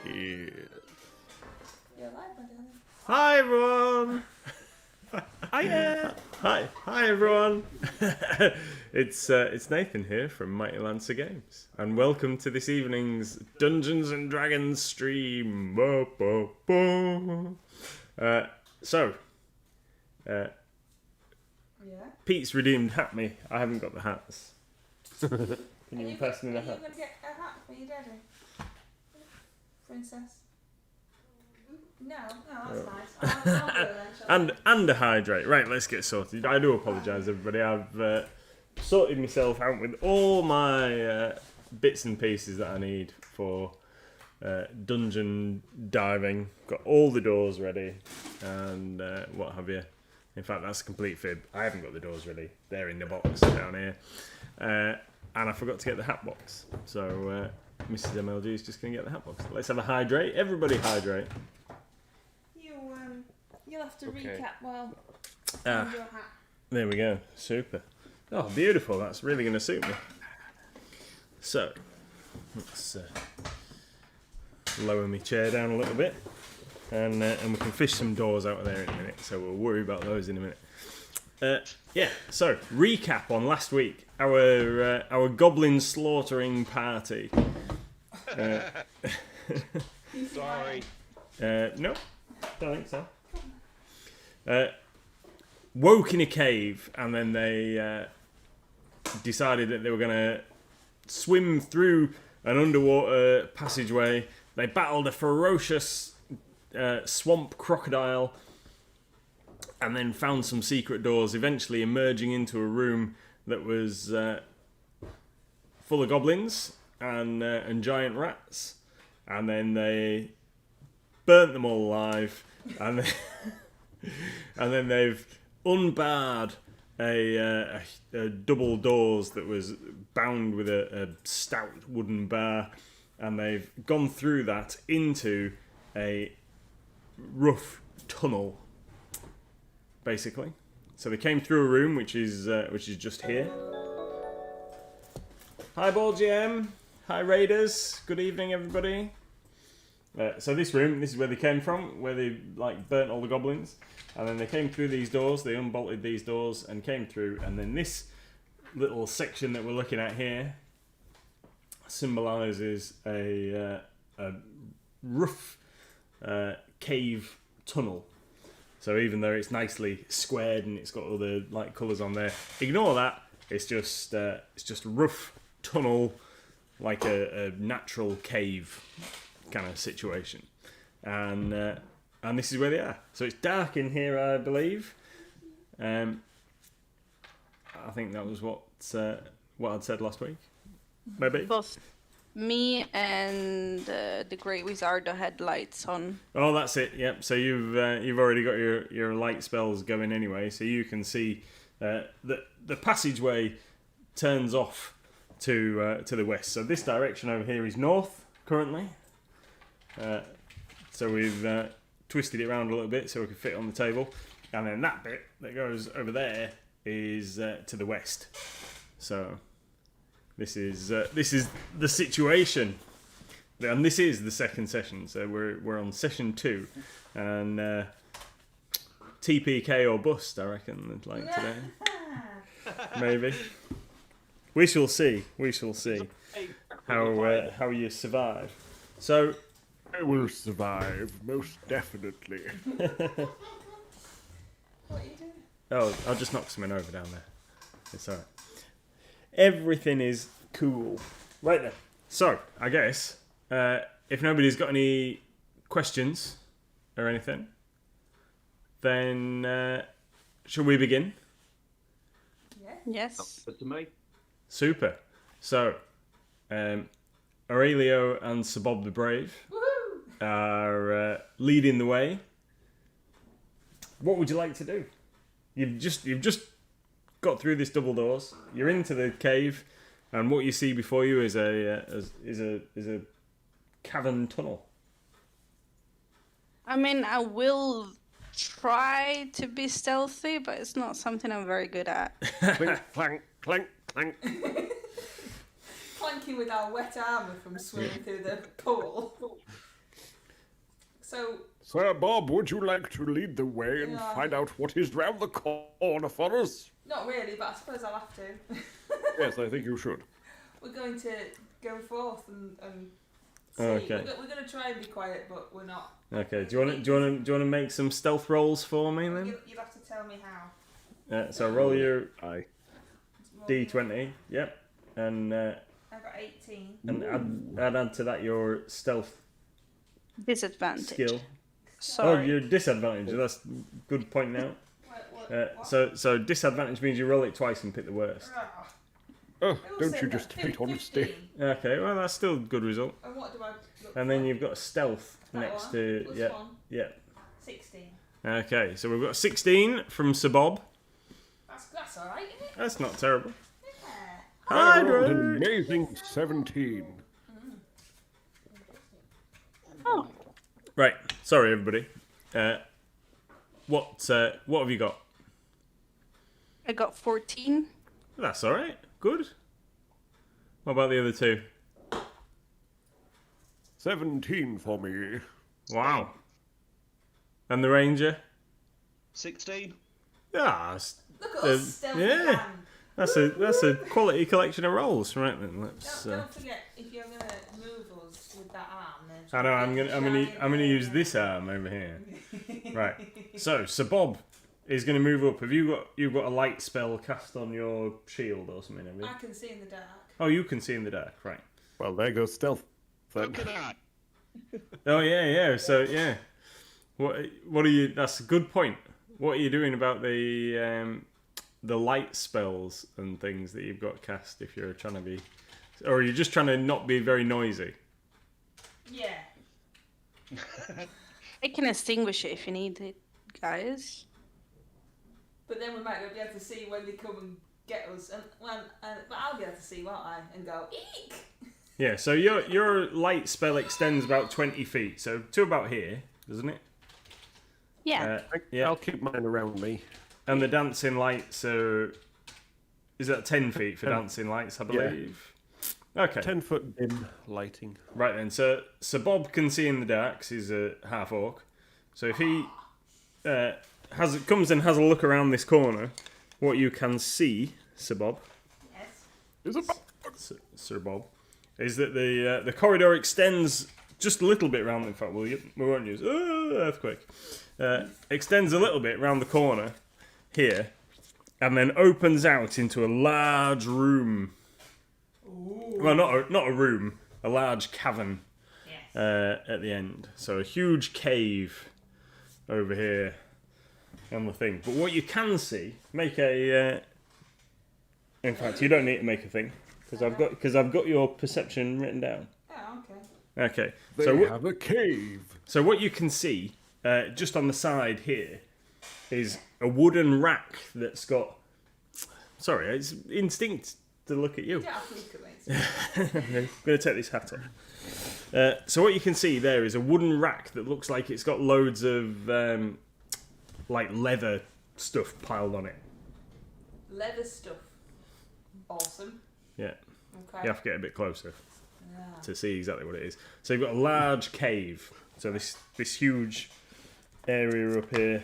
Yeah. You're alive, my darling. Hi everyone. Hiya. Hi everyone. It's Nathan here from Mighty Lancer Games, and welcome to this evening's Dungeons and Dragons stream. Yeah. Pete's redeemed hat me. I haven't got the hats. Can you pass me the Are you hat? going to get a hat for your daddy? Princess? No, that's nice. I'll go then, shall I? And a hydrate. Right, let's get sorted. I do apologise, everybody. I've sorted myself out with all my bits and pieces that I need for dungeon diving. Got all the doors ready and what have you. In fact, that's a complete fib. I haven't got the doors ready. They're in the box down here. And I forgot to get the hat box. So Mrs. MLG is just going to get the hat box. Let's have a hydrate. Everybody hydrate. You'll have to Okay. recap your hat. There we go. Super. Oh, beautiful. That's really going to suit me. So, let's lower my chair down a little bit. And we can fish some doors out of there in a minute. So we'll worry about those in a minute. So, recap on last week. Our goblin slaughtering party. Sorry. No, don't think so. Woke in a cave, and then they decided that they were going to swim through an underwater passageway. They battled a ferocious swamp crocodile, and then found some secret doors, eventually emerging into a room that was full of goblins and giant rats. And then they burnt them all alive, and then they've unbarred a double doors that was bound with a stout wooden bar, and they've gone through that into a rough tunnel, basically. So they came through a room which is just here. Hi, Ball GM. Hi, Raiders. Good evening, everybody. So this room, this is where they came from, where they burnt all the goblins, and then they came through these doors. They unbolted these doors and came through, and then this little section that we're looking at here symbolises a rough cave tunnel. So even though it's nicely squared and it's got all the colours on there, ignore that. It's just rough tunnel, like a natural cave kind of situation, and this is where they are. So it's dark in here, I believe. I think that was what I'd said last week, maybe. Both me and the Great Wizard had lights on. Oh, that's it. Yep. So you've already got your light spells going anyway, so you can see the passageway turns off to the west. So this direction over here is north currently. So we've twisted it around a little bit so we can fit it on the table, and then that bit that goes over there is to the west. So this is the situation, and this is the second session. So we're on session 2, and TPK or bust, I reckon. Today, maybe we shall see. We shall see how you survive. So. I will survive, most definitely. What are you doing? Oh, I'll just knock something over down there. It's alright. Everything is cool. Right then. So, I guess, if nobody's got any questions or anything, then shall we begin? Yeah. Yes. Good to me. Super. So, Aurelio and Sir Bob the Brave are leading the way. What would you like to do? You've just got through this double doors. You're into the cave, and what you see before you is a cavern tunnel. I mean, I will try to be stealthy, but it's not something I'm very good at. Clink, clank, clank, clank. Clanking with our wet armour from swimming through the pool. So, Sir Bob, would you like to lead the way and Yeah. find out what is round the corner for us? not really, but I suppose I'll have to. Yes, I think you should. We're going to go forth and see. Okay. We're going to try and be quiet, but we're not. Okay. Do you want to make some stealth rolls for me then? You'll have to tell me how. So roll your Aye. d20. Yep. And I got 18. add to that your stealth Disadvantage. skill. Sorry. Oh, your disadvantage. That's good point now. What? So disadvantage means you roll it twice and pick the worst. Ah, Oh, who don't said you that? just hate honesty? 15. Okay, well that's still a good result. And what do I look And then for? you've got a stealth That next one, to plus yeah, one. yeah. 16. Okay, so we've got 16 from Sir Bob. That's alright, isn't it? That's not terrible. Yeah. I rolled Hydra. an amazing 17. Oh, Right, sorry everybody. What have you got? I got 14. That's all right. Good. What about the other two? 17 for me. Wow. And the ranger? 16. Ah, that's, Look at us, stealthy yeah. man. that's a quality collection of rolls, right then. Let's. Don't forget, if you're going to move us with that arm, then... I know. I'm gonna use this arm over here. Right. So Sir Bob is gonna move up. You've got a light spell cast on your shield or something? Have you? I can see in the dark. Oh, you can see in the dark. Right. Well, there goes stealth. Then. Look at that. Oh yeah. So yeah. What are you? That's a good point. What are you doing about the light spells and things that you've got cast? If you're trying to be, or are you just trying to not be very noisy? Yeah. I can extinguish it if you need it, guys. But then we might not be able to see when they come and get us. But I'll be able to see, won't I? And go, eek! Yeah. So your light spell extends about 20 feet, so to about here, doesn't it? Yeah. Yeah. I'll keep mine around me. And the dancing lights are... Is that 10 feet for dancing lights, I believe? Okay. 10-foot dim lighting. Right then, so Bob can see in the dark 'cause he's a half-orc. So if he comes and has a look around this corner, what you can see, Sir Bob, Yes. Is it? Sir Bob, is that the corridor extends just a little bit round. In fact, we won't use earthquake. Extends a little bit round the corner here, and then opens out into a large room. Ooh. Well, not a room, a large cavern Yes. at the end. So a huge cave over here on the thing. But what you can see, make a. In fact, you don't need to make a thing because I've got your perception written down. Oh, okay. Okay. They So have a cave. so what you can see just on the side here is a wooden rack that's got. Sorry, it's instinct to look at you. You don't have to look at me. I'm going to take this hat off. So what you can see there is a wooden rack that looks like it's got loads of like leather stuff piled on it. Leather stuff. Awesome. Yeah, Okay. you have to get a bit closer Yeah. to see exactly what it is. So you've got a large cave. So this huge area up here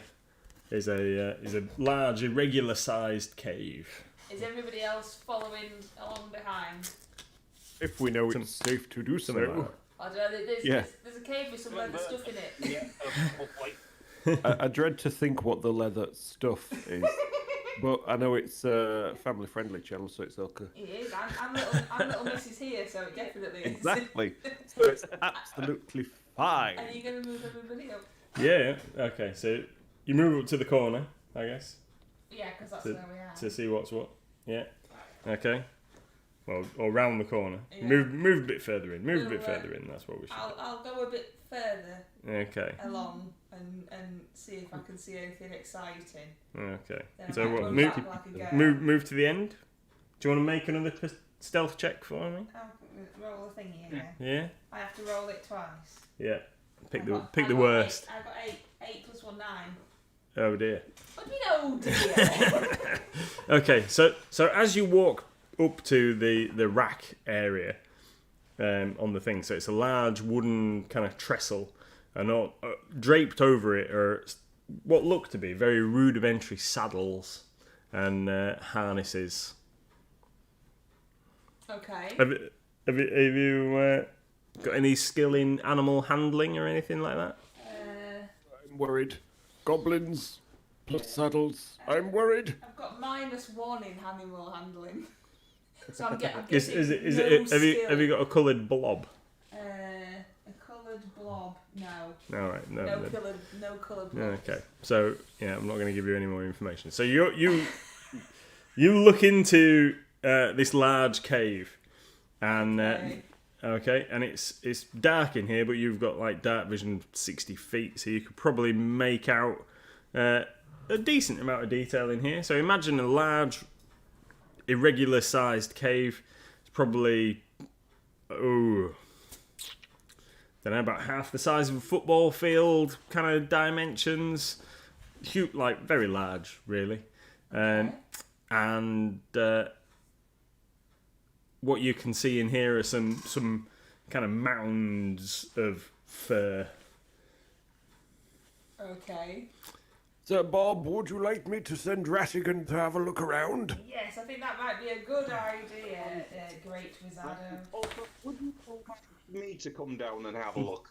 is a large irregular-sized cave. Is everybody else following along behind? If we know it's safe to do Something like so. I don't know. There's a cave with some leather stuff in it. Yeah. I dread to think what the leather stuff is. But I know it's a family-friendly channel, so it's okay. It is. I'm little Mrs. here, so it definitely is. Exactly. So it's absolutely fine. Are you going to move everybody up? Yeah. Okay. So you move up to the corner, I guess, Yeah, because that's to, where we are. to see what's what. Yeah. Okay. Well, or round the corner. Yeah. Move a bit further in. Move a We'll, bit further in. That's what we should. I'll go a bit further Okay. along and see if I can see anything exciting. Okay. Then So I might what? run Move, back like a girl. move to the end. Do you want to make another stealth check for me? Oh, roll a thingy again. Yeah. I have to roll it twice. Yeah. Pick I the got- pick I the got worst. 8. I got 8. 8 plus 1, 9. Oh dear. What do you mean, oh dear? Okay. So as you walk up to the rack area on the thing, so it's a large wooden kind of trestle and all, draped over it are what look to be very rudimentary saddles and harnesses. Okay. Have you got any skill in animal handling or anything like that? I'm worried. Goblins plus saddles. I'm worried. I've got -1 in animal handling. So I'm guessing Is it? no Have you got a coloured blob? A coloured blob? No. All right, no. No coloured blob. Okay, so yeah, I'm not going to give you any more information. So you look into this large cave, and and it's dark in here, but you've got like dark vision 60 feet, so you could probably make out a decent amount of detail in here. So imagine a large, irregular sized cave. It's probably don't know, about half the size of a football field kind of dimensions. Huge, like very large, really. And what you can see in here are some kind of mounds of fur. Okay. Sir Bob, would you like me to send Rattigan to have a look around? Yes, I think that might be a good idea, Great Wizardo. Also, would you call me to come down and have a look?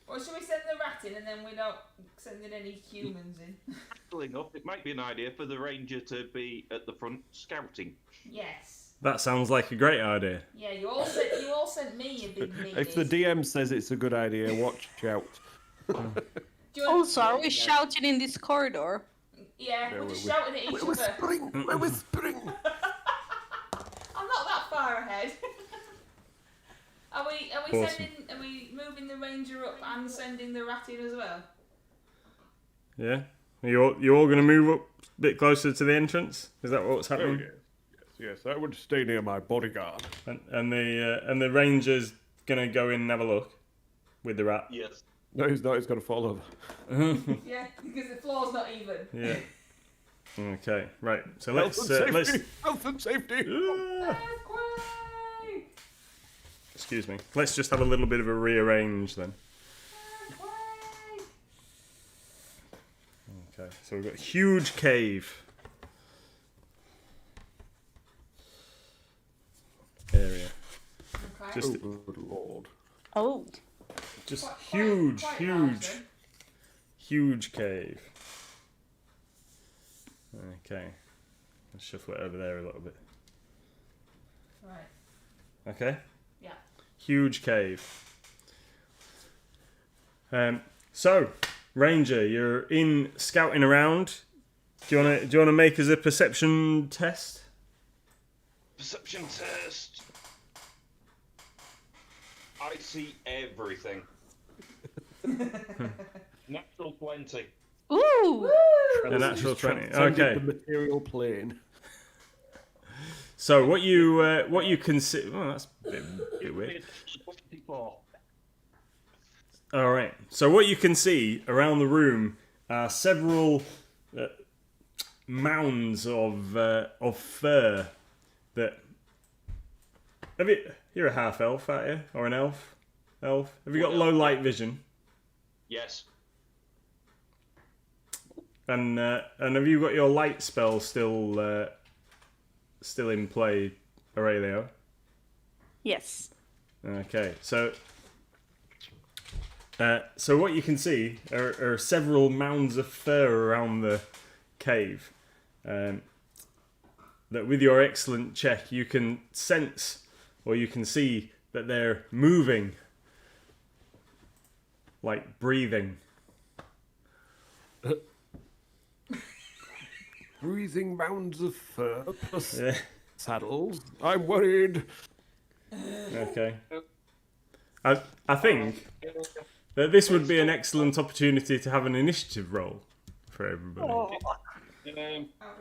Or should we send the rat in and then we're not sending any humans in? Actually enough, it might be an idea for the ranger to be at the front scouting. Yes. That sounds like a great idea. Yeah, you all sent me a big meanie. If the DM says it's a good idea, watch out. Also, are we shouting in this corridor? Yeah, we're just shouting at each We're other. whispering. We're whispering. I'm not that far ahead. Are we Awesome. Are we moving the ranger up and sending the rat in as well? Yeah? You all going to move up a bit closer to the entrance? Is that what's Oh, happening? yes, I would stay near my bodyguard. And the ranger's going to go in and have a look with the rat? Yes. No, he's not. He's going to fall over. Yeah, because the floor's not even. Yeah. Okay, right. So Health let's and safety. Earthquake! excuse me. Let's just have a little bit of a rearrange then. Earthquake! Okay. So we've got a huge cave area. Okay. Just Oh, good lord. Oh. just Quite huge, large huge, then. huge cave. Okay. Let's shuffle it over there a little bit. Right. Okay. Yeah. Huge cave. So, Ranger, you're in scouting around. Do you wanna make us a perception test? Perception test. I see everything. Natural 20. Ooh. A natural 20. Transcended Okay. the material plane. So what you consider? Oh, that's a bit weird. 24. All right. So what you can see around the room are several mounds of fur. That you're a half elf, aren't you, or an elf? Elf. Have you got low light vision? Yes. And have you got your light spell still in play, Aurelio? Yes. Okay, so what you can see are several mounds of fur around the cave. That with your excellent check, you can sense or you can see that they're moving, like breathing. Breathing mounds of fur plus Yeah. saddles. I'm worried. Okay. I think that this would be an excellent opportunity to have an initiative roll for everybody. How do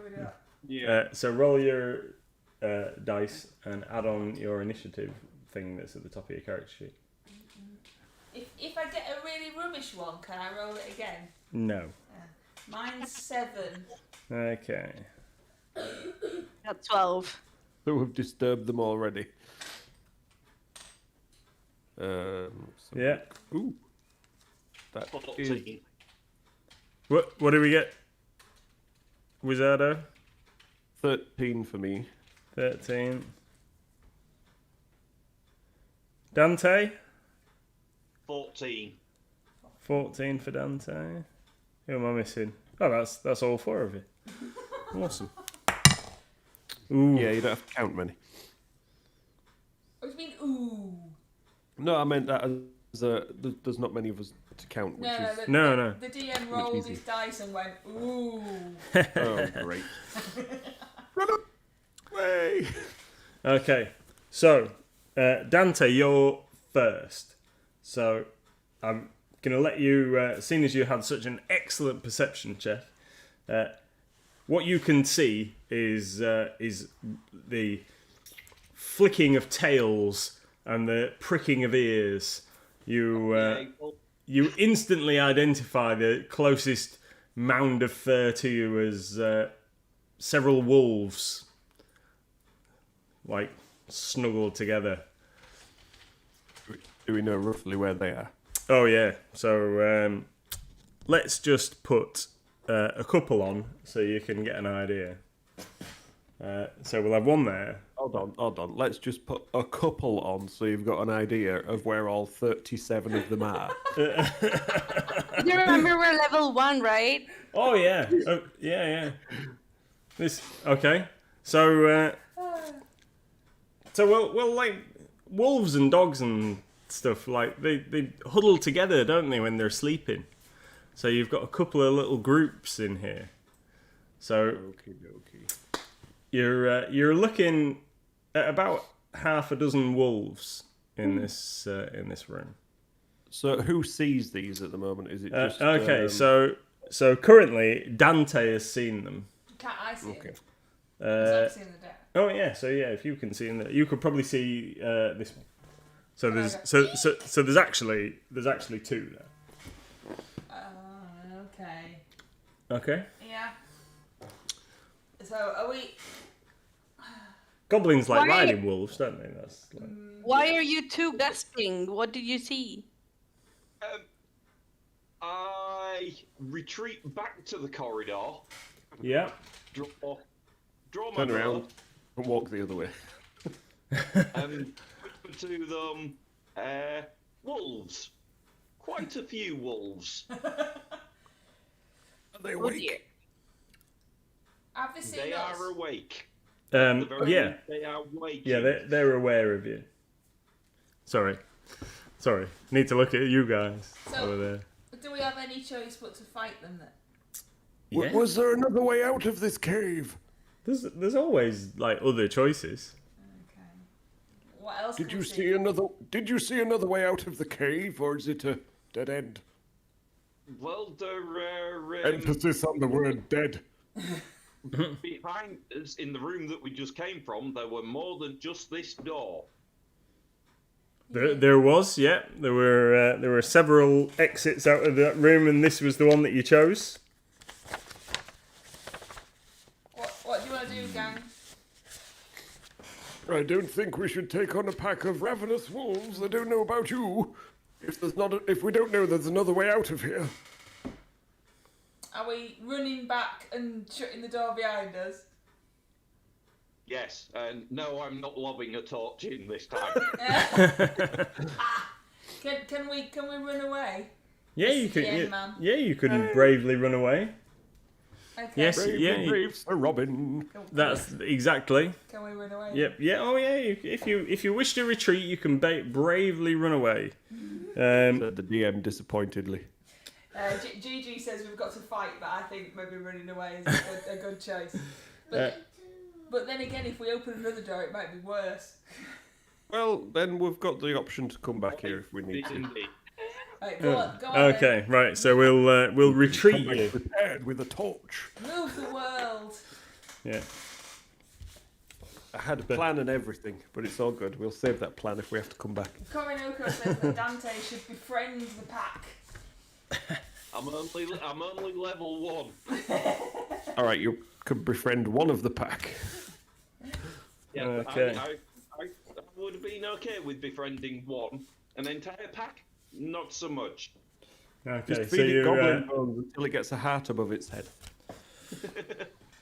we do that? Yeah. So roll your dice and add on your initiative thing that's at the top of your character sheet. If I get a really rubbish one, can I roll it again? No. Mine's 7. Okay. At 12. So we've disturbed them already. So- Yeah. Ooh. That 14. What do we get? Wizardo? 13 for me. 13. Dante? 14. 14 for Dante. Who am I missing? Oh, that's all 4 of you. Awesome. Ooh. Yeah, you don't have to count many. What do you mean, ooh? No, I meant that as there's not many of us to count, which is... No. The DM rolled easy. his dice and went, ooh. Oh, great. Run away! Okay, so Dante, you're first. So I'm gonna let you, seeing as you had such an excellent perception check, what you can see is the flicking of tails and the pricking of ears. You instantly identify the closest mound of fur to you as several wolves, like snuggled together. Do we know roughly where they are? Oh yeah. So let's just put a couple on so you can get an idea. So we'll have one there. Hold on. Let's just put a couple on so you've got an idea of where all 37 of them are. You remember we're level 1, right? Oh yeah. Oh, yeah. This okay. So we'll like wolves and dogs and stuff, like they huddle together, don't they, when they're sleeping? So you've got a couple of little groups in here. So Okay. you're looking at about half a dozen wolves in this room. So who sees these at the moment? Is it just... Okay, so currently Dante has seen them. Can't I see Okay. him? I've seen the deck. Oh yeah, so yeah, if you can see in you could probably see this one. So there's Okay. so there's actually 2 there. Okay. Okay. Yeah. So are we? Goblins like Why- riding wolves, don't they? That's like... Why are you two gasping? What did you see? I retreat back to the corridor. Yeah. Draw my Turn bow, around and walk the other way. and whisper to them, wolves. Quite a few wolves. Are they Oh awake? dear. Have they seen They us? are awake. The very Yeah. least, they are waking. Yeah, they're aware of you. Sorry. Need to look at you guys So- over there. Do we have any choice but to fight them then? Yeah. Was there another way out of this cave? There's always like other choices. Okay. What else? Did can you we see another way out of the cave, or is it a dead end? Well, they're Emphasis on the word dead. behind us in the room that we just came from. There were more than just this door. There was, yeah. There were several exits out of that room, and this was the one that you chose. What do you want to do, gang? I don't think we should take on a pack of ravenous wolves. I don't know about you. If we don't know there's another way out of here. Are we running back and shutting the door behind us? Yes, and no, I'm not lobbing a torch in this time. Can we run away? Yeah, you This is could. the end, Yeah, man. yeah, you could bravely run away. Okay. Yes. Brave, Yeah, brave Sir Robin. That's exactly. Can we run away? Yep. Yeah. Oh, yeah. If you wish to retreat, you can bravely run away. Said the DM disappointedly. Gigi says we've got to fight, but I think maybe running away is a good choice. But then again, if we open another door, it might be worse. Well, then we've got the option to come back here if we need to. Indeed. Right, go on. Okay. Right. So we'll retreat Come you. back prepared with a torch. Then. Move the world. Yeah. I had a plan and everything, but it's all good. We'll save that plan if we have to come back. Korinoko says that Dante should befriend the pack. I'm only level 1. All right, you can befriend one of the pack. Yeah, Okay. I would have been okay with befriending one. An entire pack, not so much. Okay, Just so feed it you goblin bones until it gets a heart above its head.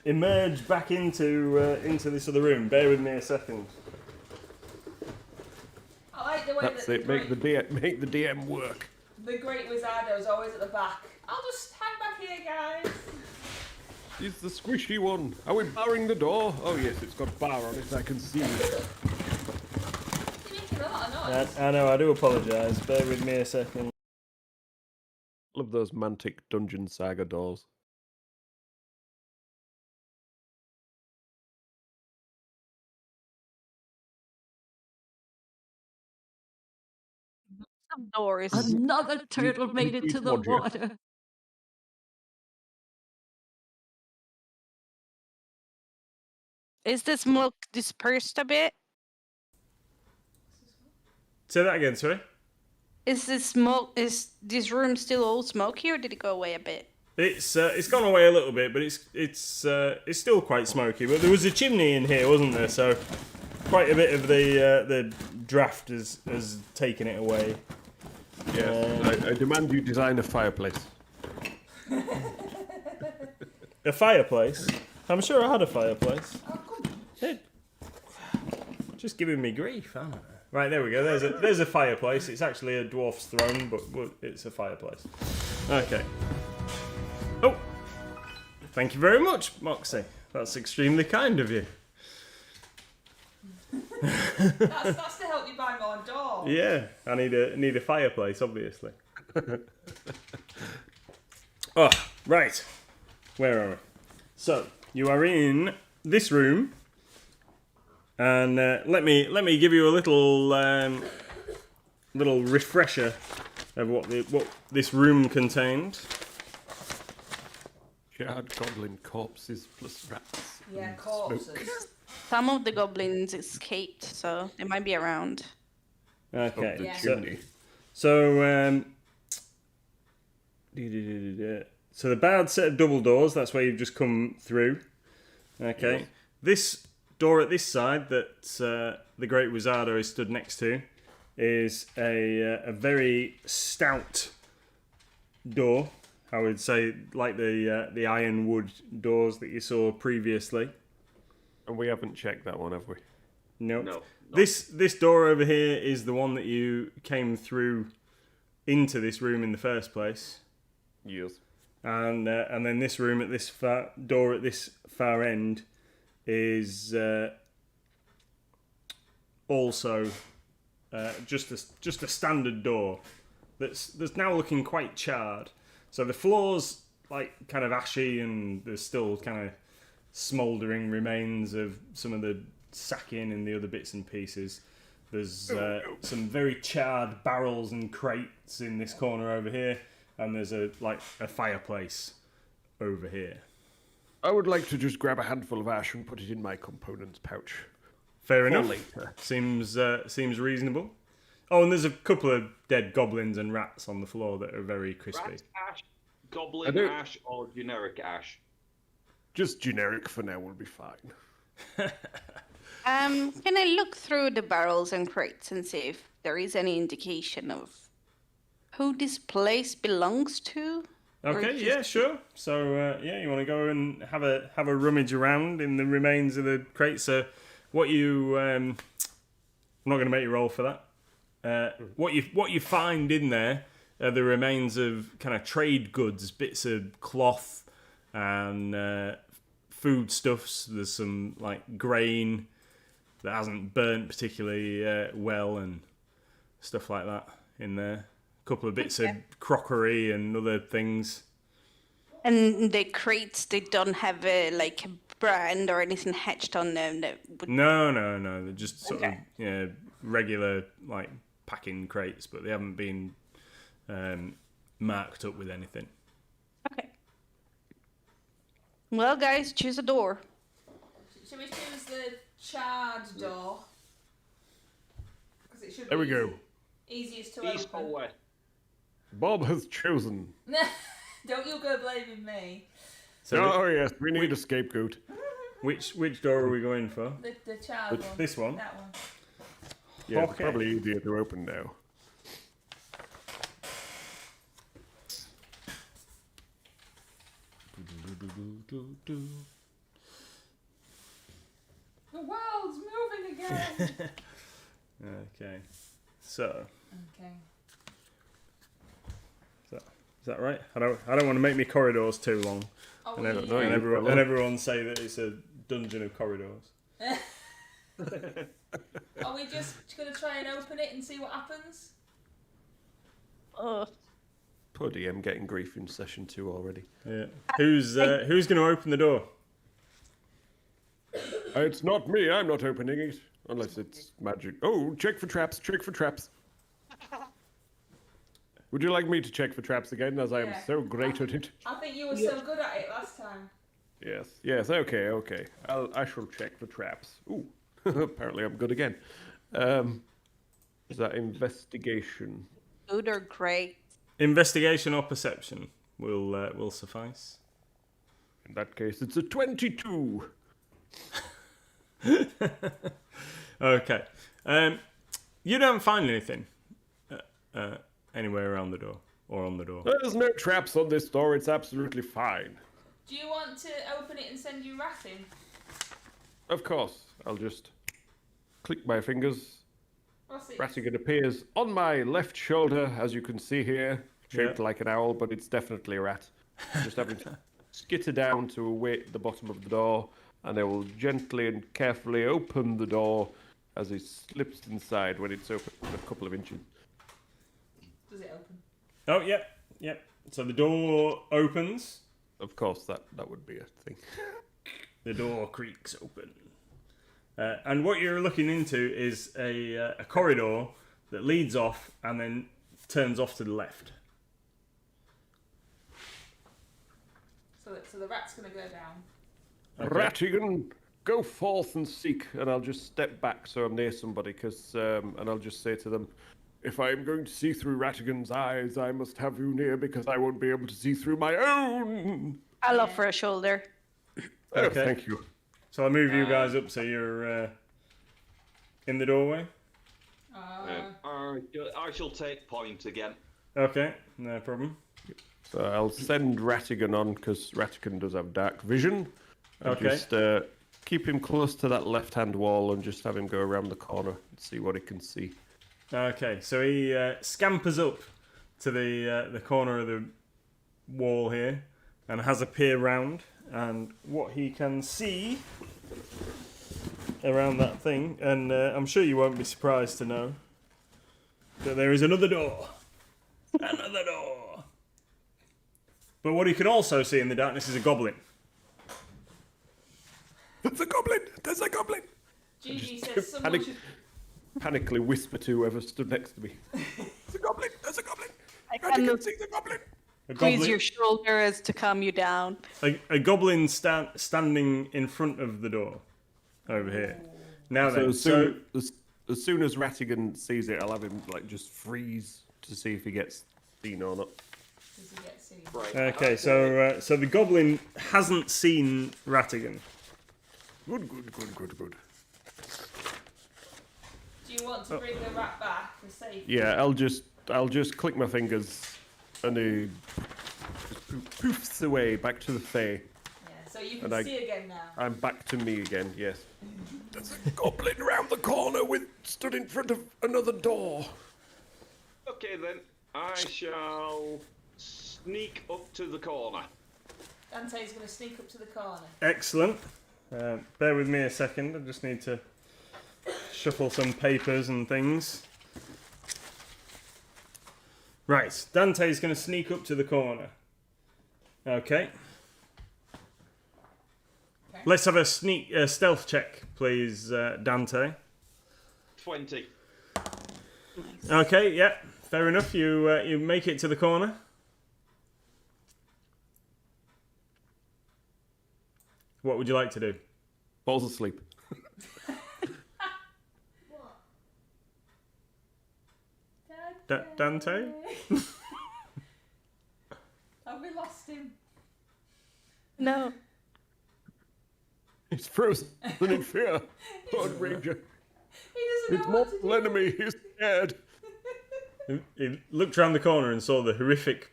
emerge back into this other room. Bear with me a second. I like the way That's that it. Make the DM work. the Great Wizardo's always at the back. I'll just hang back here, guys. It's the squishy one. Are we barring the door? Oh yes, it's got bar on it. I can see it. You're making a lot of noise. I know, I do apologise. Bear with me a second. Love those Mantic Dungeon Saga doors. Some doors. Another turtle made it to the towards you. water. Is the smoke dispersed a bit? Say that again, sorry. Is this room still all smoky, or did it go away a bit? It's gone away a little bit, but it's still quite smoky. But there was a chimney in here, wasn't there? So quite a bit of the draft has taken it away. Yes, I demand you design a fireplace. A fireplace? I'm sure I had a fireplace. Just giving me grief, aren't I? Right, there we go. There's a fireplace. It's actually a dwarf's throne, but it's a fireplace. Okay. Oh, thank you very much, Moxie. That's extremely kind of you. That's to help you buy more doors. Yeah, I need a fireplace, obviously. Oh, right. Where are we? So you are in this room, and let me give you a little refresher of what this room contained. Charred goblin corpses plus rats. Yeah, and corpses. smoke. Some of the goblins escaped, so they might be around. Okay. Up the Yeah. chimney. So the bad set of double doors. That's where you've just come through. Okay. Yes. This door at this side that the Great Wizardo is stood next to is a very stout door. I would say like the ironwood doors that you saw previously. And we haven't checked that one, have we? Nope. No. This door over here is the one that you came through into this room in the first place. Yes. And then this room at this door at this far end is also just a standard door that's now looking quite charred. So the floor's like kind of ashy, and there's still kind of smouldering remains of some of the sacking and the other bits and pieces. There's some very charred barrels and crates in this corner over here, and there's a fireplace over here. I would like to just grab a handful of ash and put it in my components pouch. Fair For enough. later. Seems reasonable. Oh, and there's a couple of dead goblins and rats on the floor that are very crispy. Rat ash, goblin don't- ash, or generic ash? Just generic for now will be fine. Can I look through the barrels and crates and see if there is any indication of who this place belongs to? Or Okay, just- yeah, sure. So you want to go and have a rummage around in the remains of the crates. So what you I'm not going to make you roll for that. What you find in there are the remains of kind of trade goods, bits of cloth and foodstuffs. There's some like grain that hasn't burnt particularly well and stuff like that in there. A couple of bits of crockery and other things. And the crates, they don't have a brand or anything hatched on them that would... No. They're just sort Okay. of regular like packing crates, but they haven't been marked up with anything. Okay. Well, guys, choose a door. Should we choose the charred door? Because it should There be we go. easiest to East or open. west? Bob has chosen. Don't you go blaming me. So Oh yes, we need a scapegoat. which door are we going for? The charred one. This one? That one. Yeah, it's Okay. probably easier to open now. The world's moving again. Okay. So, Okay. is that right? I don't want to make me corridors too long. Are And, we, everyone say that it's a dungeon of corridors. are we just going to try and open it and see what happens? Oh, Poor DM getting grief in session 2 already. Yeah. Who's going to open the door? It's not me. I'm not opening it. Unless it's magic. Oh, check for traps. Check for traps. Would you like me to check for traps again, as I am Yeah. so great at it? I think you were so good at it last time. Yes. Yes. Okay. Okay. I shall check for traps. Ooh. Apparently, I'm good again. Is that investigation? good or great? Investigation or perception will suffice. In that case, it's a 22. Okay. You don't find anything anywhere around the door or on the door. There's no traps on this door. It's absolutely fine. Do you want to open it and send you rat in? Of course. I'll just click my fingers. What's it? Rattigan appears on my left shoulder, as you can see here. Shaped like an owl, but it's definitely a rat. Just having to skitter down to await the bottom of the door, and I will gently and carefully open the door as it slips inside when it's open a couple of inches. Does it open? Oh, yep. So the door opens. Of course, that would be a thing. The door creaks open. And what you're looking into is a corridor that leads off and then turns off to the left. So the rat's going to go down. Okay. Rattigan, go forth and seek, and I'll just step back so I'm near somebody, and I'll just say to them, if I am going to see through Rattigan's eyes, I must have you near because I won't be able to see through my own. I'll offer a shoulder. Oh, Okay. thank you. So I'll move you guys up so you're in the doorway. I shall take point again. Okay, no problem. So I'll send Rattigan on because Rattigan does have dark vision. I'll Okay. just keep him close to that left-hand wall and just have him go around the corner and see what he can see. Okay, so he scampers up to the corner of the wall here and has a peer round, and what he can see around that thing, and I'm sure you won't be surprised to know that there is another door. Another door. But what he can also see in the darkness is a goblin. There's a goblin! There's a goblin! Gigi says someone should... Panically whisper to whoever stood next to me. There's a goblin! There's a goblin! I Rattigan, can see the goblin! A squeeze goblin, your shoulder as to calm you down. a goblin standing in front of the door over here. Now So then, as soon as Rattigan sees it, I'll have him just freeze to see if he gets seen or not. Does he get seen? Right. okay, so the goblin hasn't seen Rattigan. Good. Do you want to bring the rat back for safety? Yeah, I'll just click my fingers, and he just poofs away back to the Fae. Yeah, so you can And see again now. I'm back to me again. Yes. There's a goblin round the corner stood in front of another door. Okay then, I shall sneak up to the corner. Dante's going to sneak up to the corner. Excellent. Bear with me a second. I just need to shuffle some papers and things. Right, Dante's going to sneak up to the corner. Okay. Let's have a stealth check, please, Dante. 20. Okay, yeah, fair enough. You make it to the corner. What would you like to do? Falls asleep. Dante? Have we lost him? No. He's frozen in fear. Lord Ranger. He doesn't His know what to mortal do. enemy is scared. He looked round the corner and saw the horrific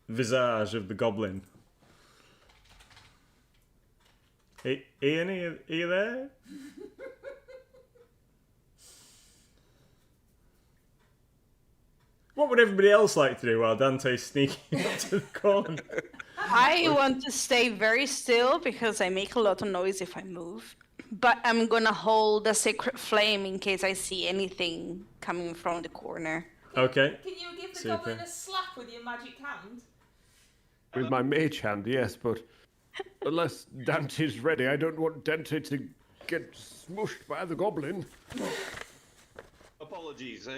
visage of the goblin. Ian, are you there? What would everybody else like to do while Dante's sneaking up to the corner? I want to stay very still because I make a lot of noise if I move. But I'm gonna hold a sacred flame in case I see anything coming from the corner. Okay. Can you give the Super. goblin a slap with your magic hand? With my mage hand, yes, but unless Dante's ready, I don't want Dante to get smushed by the goblin. Apologies.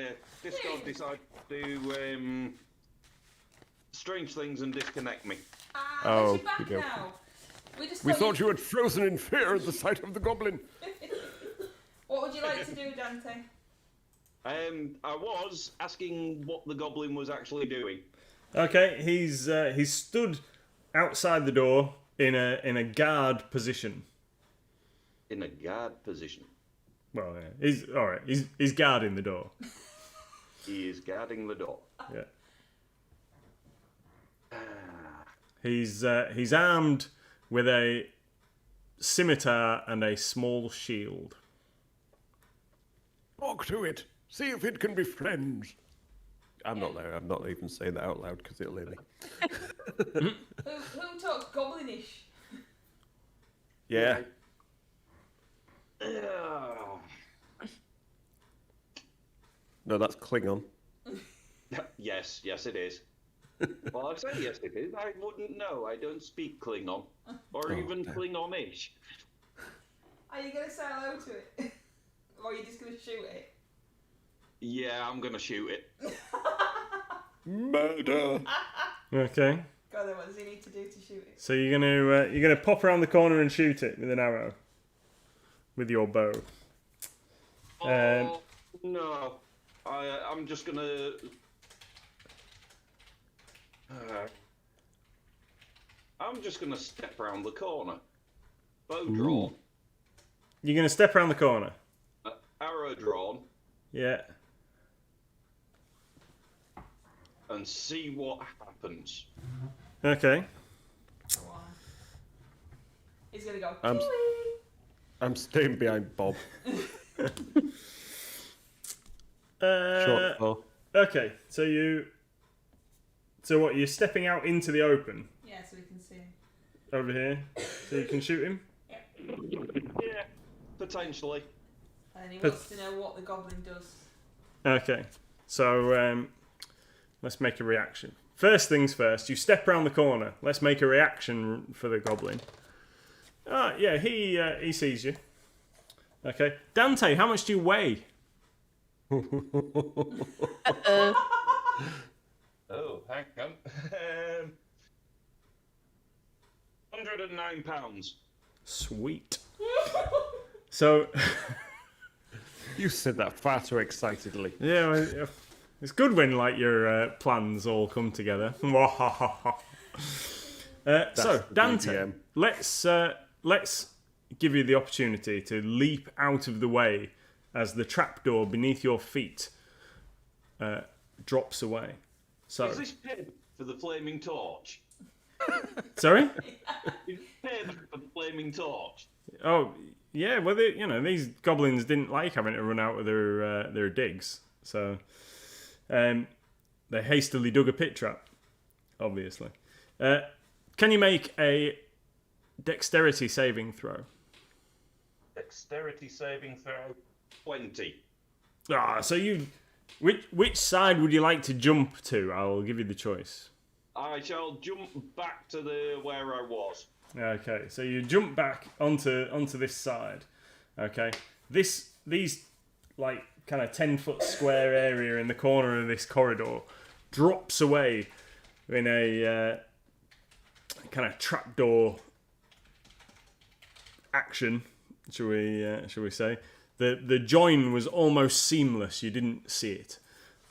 Discord decided to do strange things and disconnect me. Oh, Is she back you go. now? We thought you had frozen in fear at the sight of the goblin. What would you like to do, Dante? I was asking what the goblin was actually doing. Okay, he's stood outside the door in a guard position. In a guard position. Well, yeah, he's all right. He's guarding the door. He is guarding the door. Yeah. He's armed with a scimitar and a small shield. Talk to it. See if it can be friends. I'm not there. I'm not even saying that out loud because it'll hear me. Who talks goblinish? Yeah. No, that's Klingon. Yes, it is. Well, I'd say yes, it is. I wouldn't know. I don't speak Klingon. Or even damn. Are Klingonish. you going to say hello to it? Or are you just going to shoot it? Yeah, I'm gonna shoot it. Murder. Okay. God, then what does he need to do to shoot it? So you're gonna pop around the corner and shoot it with an arrow, with your bow. Oh, no. I'm just gonna... I'm just gonna step around the corner. Bow drawn. You're gonna step around the corner. Arrow drawn. Yeah. And see what happens. Okay. Go on. He's going to go, I'm- "Kiwi." I'm staying behind Bob. Short though. Okay. So what? You're stepping out into the open Yeah, so we can see him. over here, so you can shoot him. Yeah, potentially. And he wants to know what the goblin does. Okay. So let's make a reaction. First things first. You step around the corner. Let's make a reaction for the goblin. Yeah, he sees you. Okay, Dante, how much do you weigh? Oh, hang on. 109 pounds. Sweet. So, You said that far too excitedly. yeah, it's good when like your plans all come together. So, the Dante, BGM. let's give you the opportunity to leap out of the way as the trapdoor beneath your feet drops away. So, Is this paid for the flaming torch? sorry? Is this paid for the flaming torch? Oh, yeah. Well, these goblins didn't like having to run out with their digs, so they hastily dug a pit trap. Obviously, can you make a dexterity saving throw? Dexterity saving throw 20. So which side would you like to jump to? I'll give you the choice. I shall jump back to where I was. Okay, so you jump back onto this side. Okay, these like kind of 10-foot square area in the corner of this corridor drops away in a kind of trapdoor action, shall we say? The join was almost seamless. You didn't see it,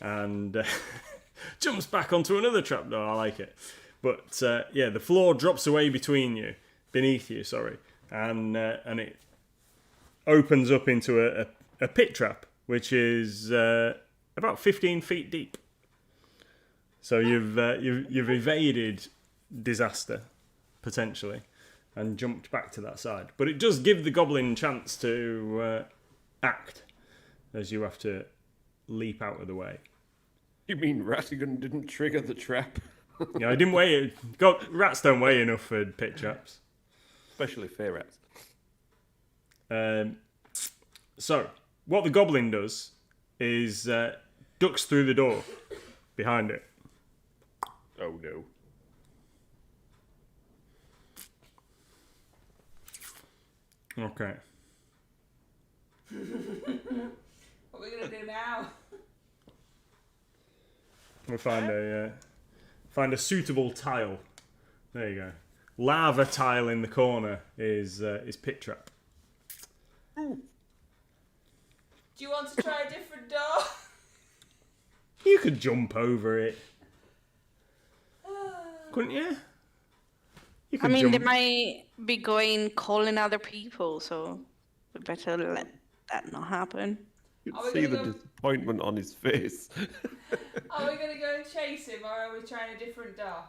and jumps back onto another trapdoor. I like it. But the floor drops away beneath you, and it opens up into a pit trap, which is about 15 feet deep. So you've evaded disaster potentially. and jumped back to that side. But it does give the goblin chance to act, as you have to leap out of the way. You mean Rattigan didn't trigger the trap? Yeah, I didn't weigh it. Rats don't weigh enough for pit traps. Especially fair rats. So, what the goblin does is ducks through the door behind it. Oh no. Okay. What are we gonna do now? We'll find a suitable tile. There you go. Lava tile in the corner is pit trap. Do you want to try a different door? You could jump over it, couldn't you? You I could mean, they jump. might be calling other people, so we better let that not happen. You Are could we see gonna the go- disappointment on his face. Are we gonna go and chase him, or are we trying a different door?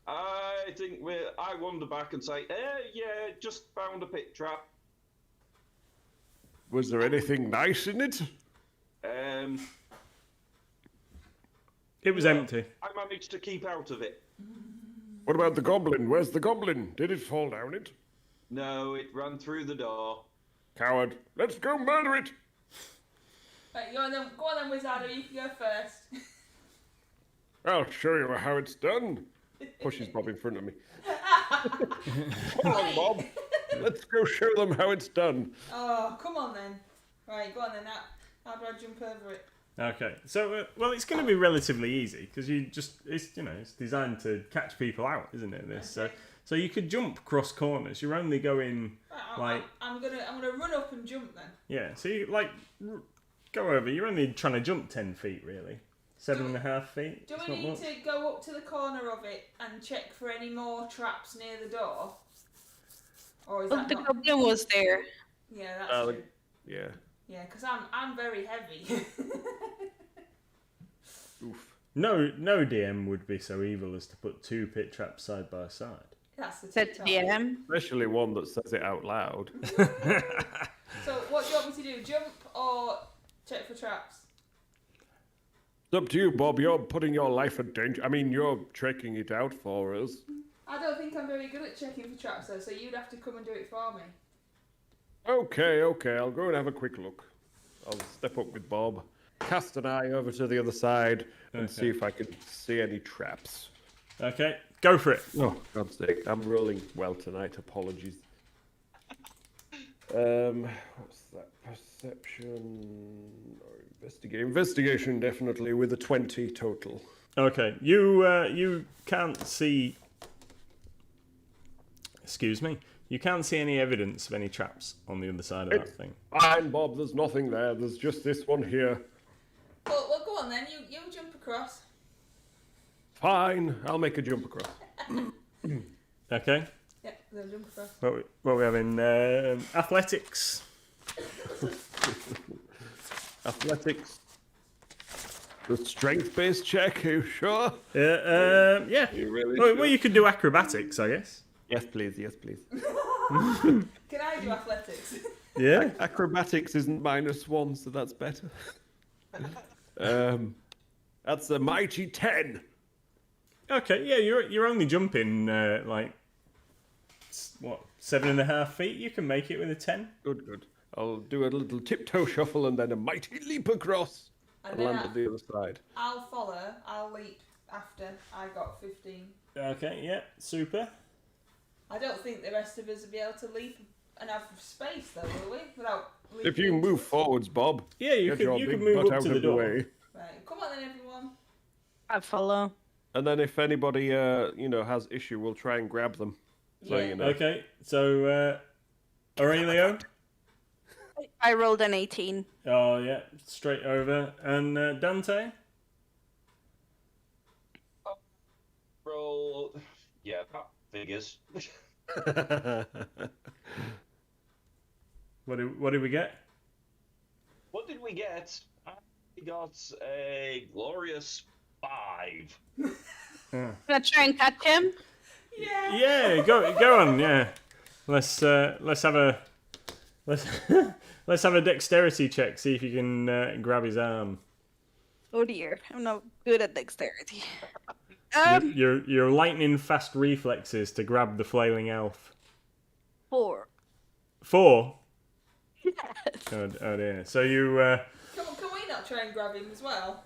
I think I wander back and say, yeah, just found a pit trap. Was there anything nice in it? It was empty. I managed to keep out of it. What about the goblin? Where's the goblin? Did it fall down it? No, it ran through the door. Coward. Let's go murder it. Right, go on then, Wizardo, you can go first. I'll show you how it's done. Pushes Bob in front of me. Come on, Bob. Let's go show them how it's done. Oh, come on then. Right, go on then. How do I jump over it? Okay, so well, it's going to be relatively easy because it's designed to catch people out, isn't it? This so you could jump cross corners. You're only going Right, I'm gonna run up and jump then. yeah. So you go over. You're only trying to jump 10 feet, really. 7.5 feet. Do It's we not need much. to go up to the corner of it and check for any more traps near the door? Or is Oh, that the not? goblin was there. Yeah, that's true. Yeah. Yeah, because I'm very heavy. Oof. No DM would be so evil as to put 2 pit traps side by side. That's the Said TikTok. DM. Especially one that says it out loud. So what do you want me to do? Jump or check for traps? It's up to you, Bob. You're putting your life in danger. I mean, you're trekking it out for us. I don't think I'm very good at checking for traps though, so you'd have to come and do it for me. Okay. I'll go and have a quick look. I'll step up with Bob, cast an eye over to the other side, and Okay. see if I can see any traps. Okay, go for it. Oh, God's sake. I'm rolling well tonight. Apologies. What's that? Perception or investigation? Investigation, definitely, with a 20 total. Okay, you can't see. Excuse me. You can't see any evidence of any traps on the other side of that It's thing. fine, Bob. There's nothing there. There's just this one here. Well, go on then. You jump across. Fine. I'll make a jump across. Okay. Yeah, then jump across. What we have in athletics? Athletics. The strength-based check. Are you sure? Yeah. You really Well, sure? you could do acrobatics, I guess. Yes, please. Yes, please. Can I do athletics? Yeah. Acrobatics isn't -1, so that's better. That's a mighty 10. Okay. Yeah, you're only jumping 7.5 feet. You can make it with a 10. Good. I'll do a little tiptoe shuffle and then a mighty leap across And and then land at the other side. I'll follow. I'll leap after. I got 15. Okay. Yeah. Super. I don't think the rest of us will be able to leap and have space though, will we? Without leaping If you into move it? forwards, Bob, Yeah, you get your could big move butt up out to the of the door. way. Right, come on then, everyone. I follow. And then if anybody, has issue, we'll try and grab them. So, Yeah. Okay. So Aurelio. I rolled an 18. Oh yeah, straight over. And Dante. Roll. Yeah, that figures. What did we get? What did we get? I got a glorious 5. Gonna try and catch him. Yeah, go on. Yeah, let's have a let's have a dexterity check. See if you can grab his arm. Oh dear, I'm not good at dexterity. Your lightning fast reflexes to grab the flailing elf. 4. 4. Yes. Oh dear. So you. Can we not try and grab him as well?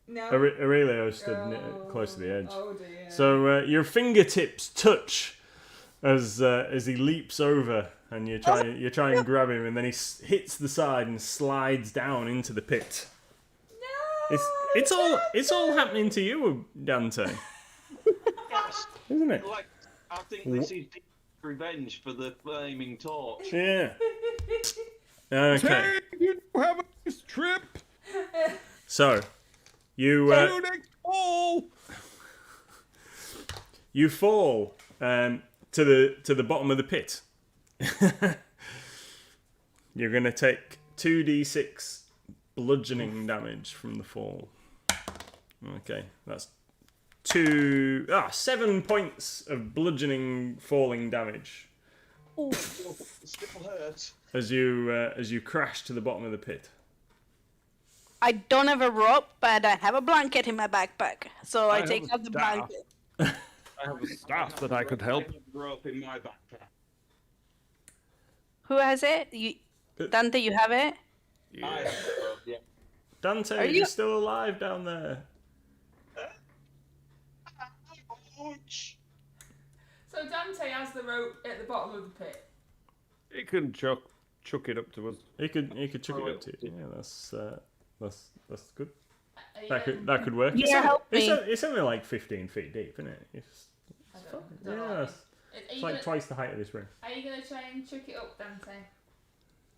No. Aurelio stood close to the edge. Oh dear. So your fingertips touch as he leaps over, and you try and grab him, and then he hits the side and slides down into the pit. No. It's all happening to you, Dante. Yes. Isn't it? Like, I think this is revenge for the flaming torch. Yeah. Okay. Hey, you have a nice trip. So, you fall. you fall to the bottom of the pit. You're gonna take 2d6 bludgeoning damage from the fall. Okay, that's 7 points of bludgeoning falling damage. It still hurts. As you crash to the bottom of the pit. I don't have a rope, but I have a blanket in my backpack, so I take have out a the staff. blanket. I have a staff that I could help. I have a rope in my backpack. Who has it? Dante, you have it? I have a rope, yeah. Dante, Are you're you- still alive down there. Ouch. So Dante has the rope at the bottom of the pit. He can chuck it up to us. He could chuck it up to you. Yeah, that's good. Yeah, That could work. Yeah, help me. It's only like 15 feet deep, isn't it? I don't know. Yeah, it's like twice the height of this room. Are you gonna try and chuck it up, Dante?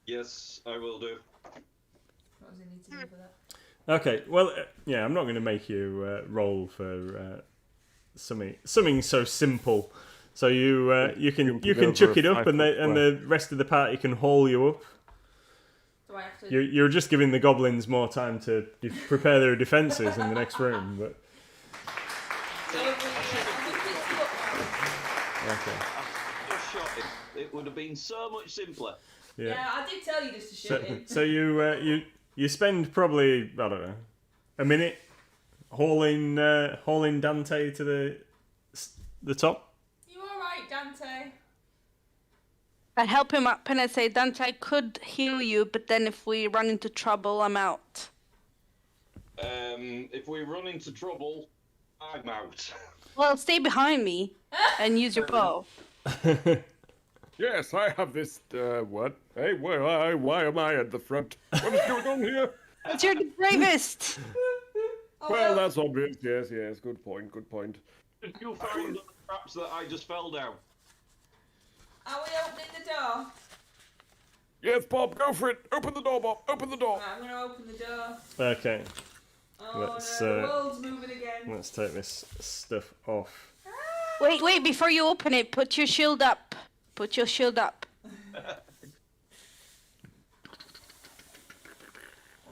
Yes, I will do. What does he need to do for that? Okay, well, yeah, I'm not going to make you roll for something so simple. So you can chuck it up, and the rest of the party can haul you up. Do I have to? You're just giving the goblins more time to prepare their defences in the next room, but okay. Just shot him. It would have been so much simpler. Yeah, I did tell you just to shoot him. So you spend probably, I don't know, a minute hauling Dante to the top. You alright, Dante? I help him up and I say, Dante, I could heal you, but then if we run into trouble, I'm out. If we run into trouble, I'm out. Well, stay behind me and use your bow. Yes, I have this. What? Hey, why am I at the front? What is going on here? But you're the bravest. Well, that's obvious. Yes. Good point. Did you find the traps that I just fell down? Are we opening the door? Yes, Bob, go for it. Open the door, Bob. Open the door. Right, I'm gonna open the door. Okay, Oh Let's, no, the world's moving again. let's take this stuff off. Wait, before you open it, put your shield up. Put your shield up.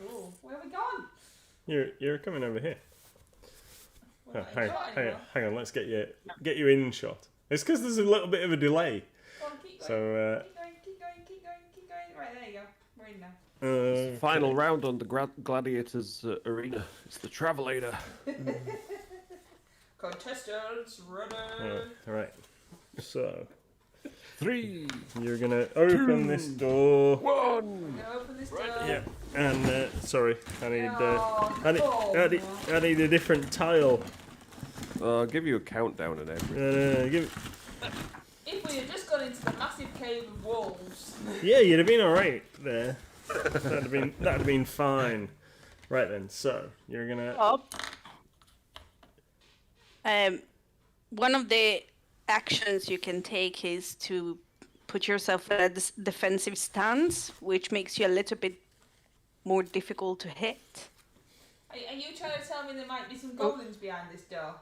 Oh, where have we gone? You're coming over here. We're Oh, not in shot anymore. hang on. Let's get you in shot. It's because there's a little bit of a delay. Go on, keep going. So Keep going. Right, there you go. We're in now. Final round on the Gladiators arena. It's the Travelator. Contestants, ready. all right. So 3, you're gonna open this door. 1. I'm gonna open this door. Yeah. And sorry, I need Oh, I need a different tile. I'll give you a countdown and everything. If we had just gone into the massive cave of wolves. Yeah, you'd have been all right there. That'd have been fine. Right then. So you're gonna. One of the actions you can take is to put yourself in a defensive stance, which makes you a little bit more difficult to hit. Are you trying to tell me there might be some goblins behind this door?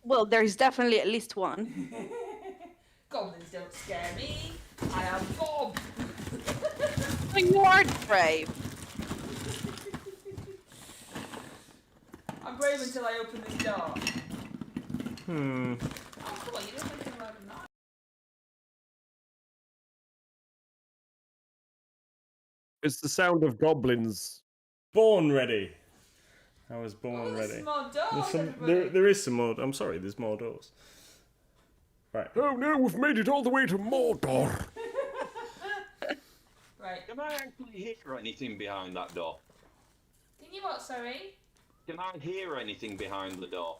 Well, there's definitely at least one. Goblins don't scare me. I am Bob. But you are brave. I'm brave until I open this door. Oh, come on, you don't think about it now. It's the sound of goblins. Born ready. I was born Oh, there's ready. some more doors, There, everybody. there is some more. I'm sorry, there's more doors. Right. Oh no, we've made it all the way to Mordor. Right. Can I actually hear anything behind that door? Can you what, sorry? Can I hear anything behind the door?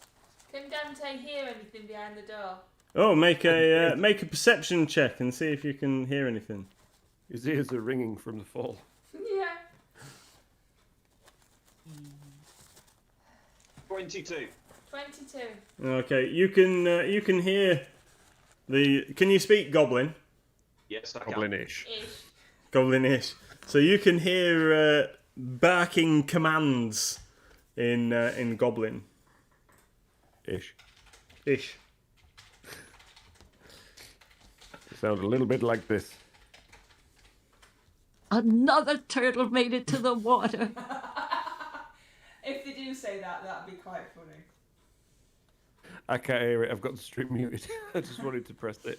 Can Dante hear anything behind the door? Oh, make a perception check and see if you can hear anything. His ears are ringing from the fall. Yeah. 22. 22. Okay, you can hear the. Can you speak Goblin? Yes, I can. Goblinish. Ish. Goblinish. So you can hear barking commands in Goblin. Ish. Ish. It sounds a little bit like this. Another turtle made it to the water. If they do say that, that'd be quite funny. I can't hear it. I've got the stream muted. I just wanted to press it.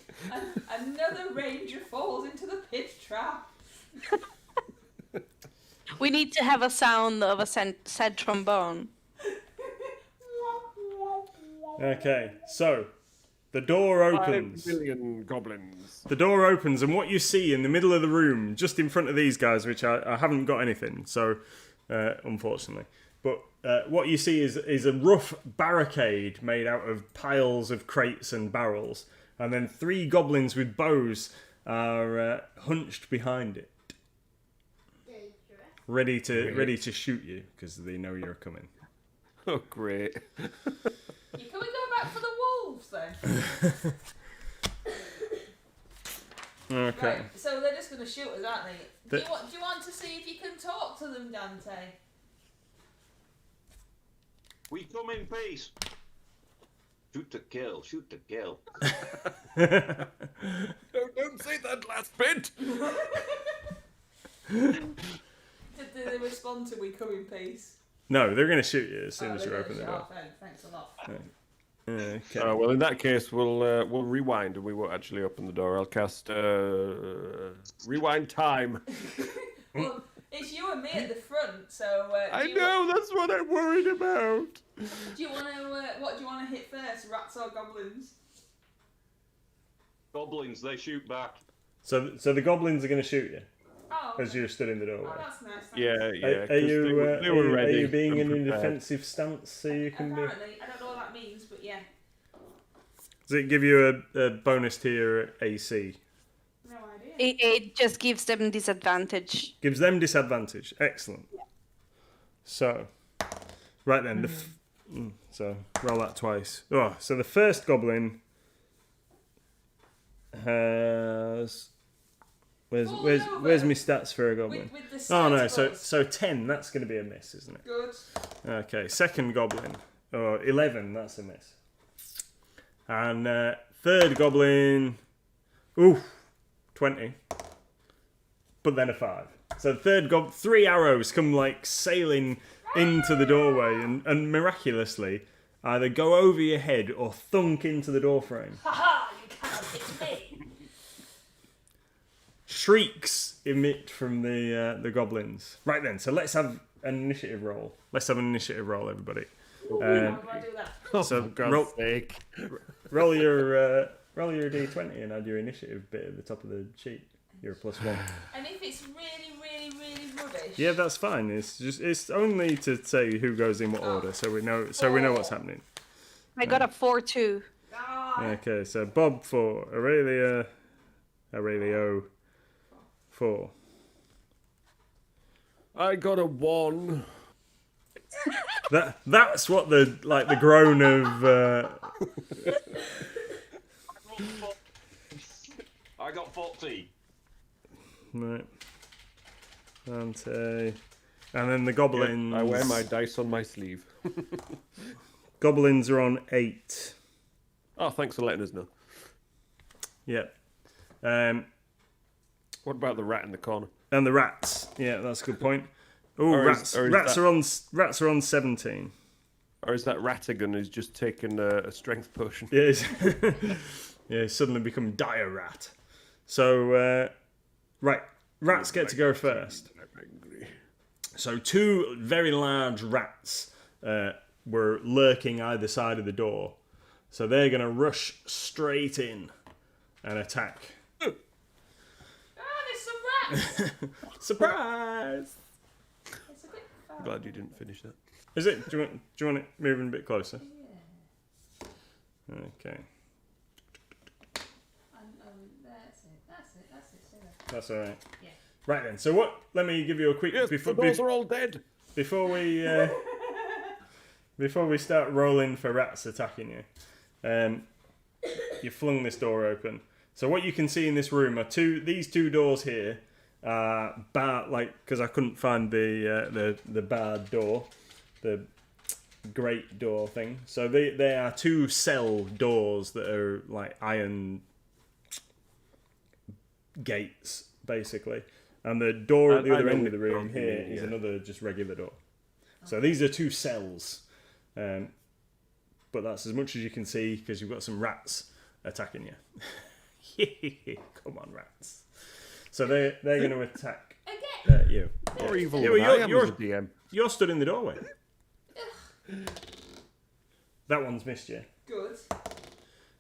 Another ranger falls into the pit trap. We need to have a sound of a sad trombone. Okay, so the door opens. 5 million goblins. The door opens, and what you see in the middle of the room, just in front of these guys, which I haven't got anything, so unfortunately. But what you see is a rough barricade made out of piles of crates and barrels, and then 3 goblins with bows are hunched behind it, ready to shoot you because they know you're coming. Oh, great. Can we go back for the wolves then? Okay. Right, so they're just going to shoot us, aren't they? Do you want to see if you can talk to them, Dante? We come in peace. Shoot to kill, shoot to kill. Don't say that last bit. Did they respond to "We come in peace"? No, they're going to shoot you as soon as you they're open the gonna door. shout, then. Thanks a lot. Okay. Well, in that case, we'll rewind and we won't actually open the door. I'll cast rewind time. Well, it's you and me at the front, so. I know, that's what I'm worried about. Do you want to? What do you want to hit first, rats or goblins? Goblins, they shoot back. So the goblins are going to shoot you Oh, as you're stood in the doorway. oh, that's nice. Thanks. Yeah, yeah. Are 'cause you they were ready are you being and in a prepared. defensive stance so you can be? Apparently, I don't know what that means, but yeah. Does it give you a bonus to your AC? No idea. It just gives them disadvantage. Gives them disadvantage. Excellent. So, right then. So roll that twice. Oh, so the first goblin has. Where's my stats for a goblin? With the Oh no, sensibles. so 10. That's going to be a miss, isn't it? Good. Okay, second goblin. Oh, 11, that's a miss. And third goblin. Ooh, 20. But then a 5. So third 3 arrows come like sailing into the doorway and miraculously either go over your head or thunk into the doorframe. Haha! You can't hit me. Shrieks emit from the goblins. Right then, so let's have an initiative roll. Let's have an initiative roll, everybody. How do I do that? Oh, So for God's roll- sake. Roll your d20 and add your initiative bit at the top of the sheet. You're a +1. And if it's really, really, really rubbish. Yeah, that's fine. It's only to say who goes in what order, so we know what's happening. I got a 4-2. Ah, Okay, so Bob 4, Aurelio 4. I got a 1. That's what the groan of. I got 40. Right. Dante. And then the goblins. I wear my dice on my sleeve. Goblins are on 8. Oh, thanks for letting us know. Yep. What about the rat in the corner? And the rats. Yeah, that's a good point. Oh, Or is- rats! or is Rats that- are on 17. Or is that Ratigan who's just taken a strength potion? Yeah, yeah, he's suddenly become dire rat. So, right, rats get to go first. I'm angry. So 2 very large rats were lurking either side of the door. So they're going to rush straight in and attack. Ah, there's some rats. Surprise! It's a bit far. I'm glad you didn't finish that. Is it? Do you want it moving a bit closer? Yeah. Okay. That's it. Stay there. That's all right. Yeah. Right then. So what? Let me give you a quick Yes, the dolls are all dead. before we start rolling for rats attacking you. You flung this door open. So what you can see in this room are these two doors here. Because I couldn't find the barred door, the great door thing. So they are 2 cell doors that are like iron gates, basically. And the door at the other end of the room here is another just regular door. So these are 2 cells. But that's as much as you can see because you've got some rats attacking you. Come on, rats. So they're going to attack you. More evil Yeah, than well, I am as a DM. You're stood in the doorway. That one's missed you. Good.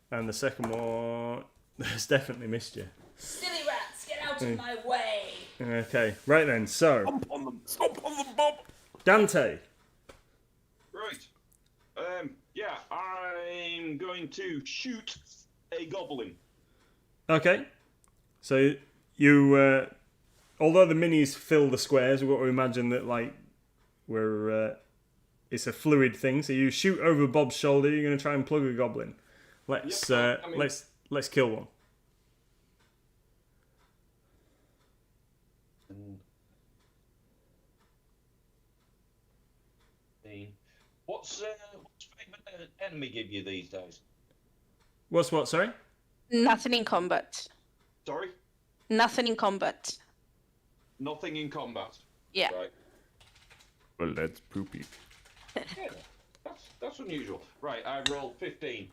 And the second one has definitely missed you. Silly rats, get out of my way. Okay, right then. So, Stomp on them, Bob. Dante. Right. Yeah, I'm going to shoot a goblin. Okay. So you, although the minis fill the squares, we've got to imagine that it's a fluid thing. So you shoot over Bob's shoulder. You're going to try and plug a goblin. Let's let's kill one. What's favourite enemy give you these days? What's what? Sorry. Nothing in combat. Sorry? Nothing in combat. Nothing in combat. Yeah. Right. Well, that's poopy. Yeah, that's unusual. Right, I rolled 15.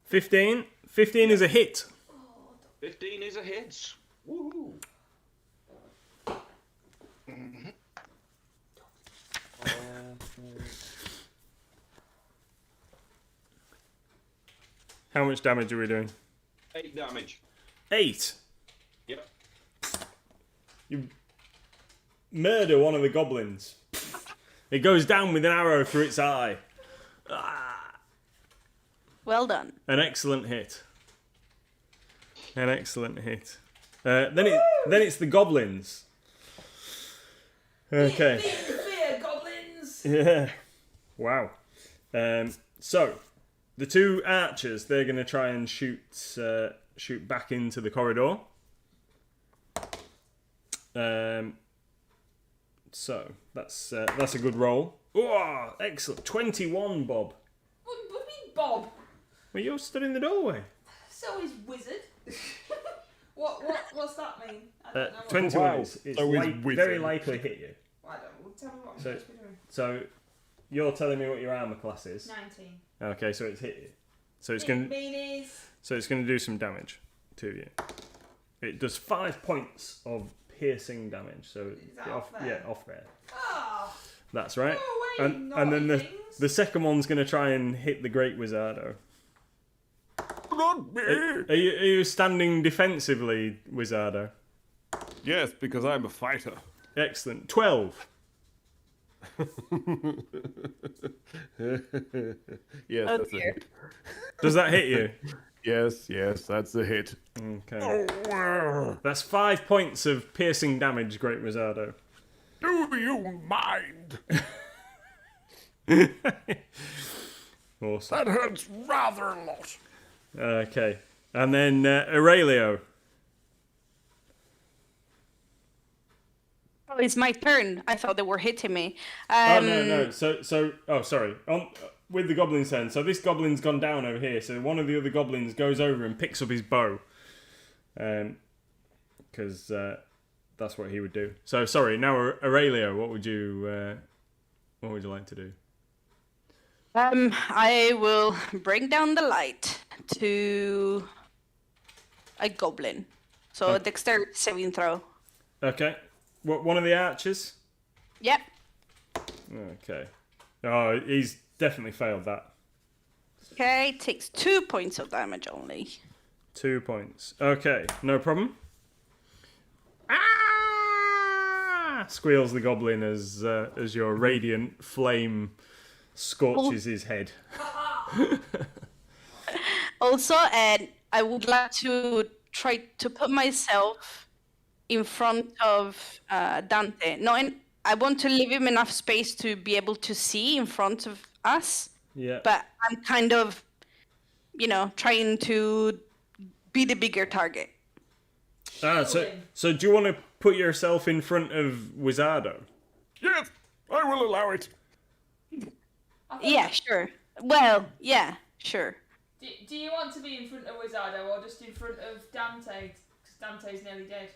15. 15 is a hit. 15 is a hit. Woohoo! How much damage are we doing? 8 damage. 8. Yep. You murder one of the goblins. It goes down with an arrow through its eye. Well done. An excellent hit. An excellent hit. Then it's the goblins. Okay. Fear, goblins. Yeah. Wow. So the 2 archers, they're going to try and shoot back into the corridor. So that's a good roll. Oh, excellent. 21, Bob. What do you mean, Bob? Well, you're stood in the doorway. So is wizard. What's that mean? I don't know. 21 Wow. is So is very wizard. likely hit you. Well, I don't know. Tell me what I'm So- supposed to be doing. So you're telling me what your armor class is. 19. Okay, so it's hit you. So it's It going means to do some damage to you. It does 5 points of piercing damage. So that off there? Yeah, off there. oh, That's right. oh wait, And then naughty the things. second one's going to try and hit the Great Wizardo. Not me. Are you standing defensively, Wizardo? Yes, because I'm a fighter. Excellent. 12. Yes, Oh, that's a dear. hit. Does that hit you? Yes, that's a hit. Okay. That's 5 points of piercing damage, Great Wizardo. Do you mind? Awesome. That hurts rather a lot. Okay. And then Aurelio. Oh, it's my turn. I thought they were hitting me. Oh, no. So, sorry. With the goblin's turn. So this goblin's gone down over here. So one of the other goblins goes over and picks up his bow. Because that's what he would do. So, sorry. Now, Aurelio, what would you like to do? I will bring down the light to a goblin. So a dexterity saving throw. Okay. What? One of the archers? Yep. Okay. Oh, he's definitely failed that. Okay, takes 2 points of damage only. 2 points. Okay, no problem. Ah! Squeals the goblin as your radiant flame scorches his head. Also, I would like to try to put myself in front of Dante. I want to leave him enough space to be able to see in front of us. Yeah. But I'm kind of, trying to be the bigger target. So do you want to put yourself in front of Wizardo? Yes, I will allow it. Yeah, sure. Well, yeah, sure. Do you want to be in front of Wizardo or just in front of Dante? Because Dante's nearly dead.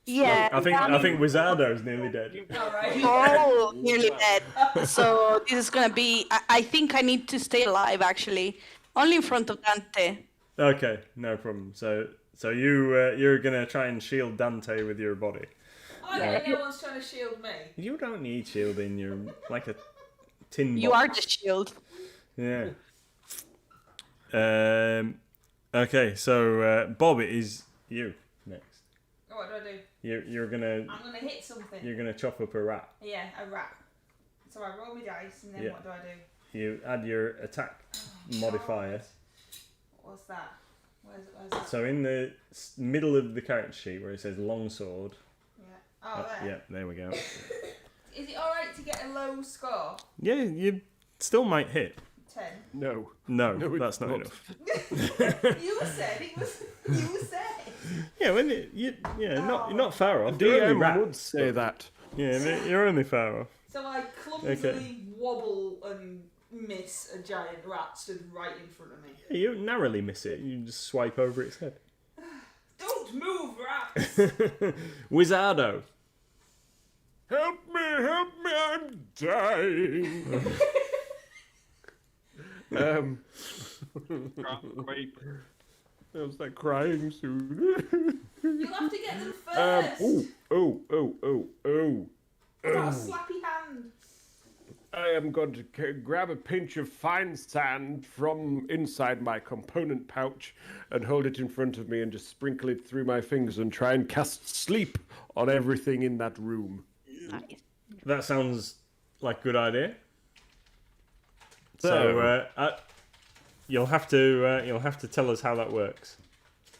Yeah. I think Wizardo's nearly dead. All right. Oh, nearly dead. So this is gonna be. I think I need to stay alive. Actually, only in front of Dante. Okay, no problem. So you're gonna try and shield Dante with your body. Oh yeah, no one's trying to shield me. You don't need shielding. You're like a tin box. You are the shield. Yeah. Okay, so Bob, it is you next. Oh, what do I do? You're gonna. I'm gonna hit something. You're gonna chop up a rat. Yeah, a rat. So I roll my dice and then Yeah. what do I do? You add your attack modifier. What's that? Where's it? So in the middle of the character sheet where it says longsword. Yeah. Oh, there. Yeah, there we go. Is it alright to get a low score? Yeah, you still might hit. 10. No. No, No, it's that's not not. enough. You said it was. You said. Yeah, when you're not far off. You're only DM rats. would say that. Yeah, you're only far off. So I clumsily wobble and miss a giant rat stood right in front of me. Yeah, you narrowly miss it. You just swipe over its head. Don't move, rats! Wizardo. Help me, I'm dying. How's that crying soon? You'll have to get them first. I've got a slappy hand. I am going to grab a pinch of fine sand from inside my component pouch and hold it in front of me and just sprinkle it through my fingers and try and cast sleep on everything in that room. Nice. That sounds like a good idea. So you'll have to tell us how that works.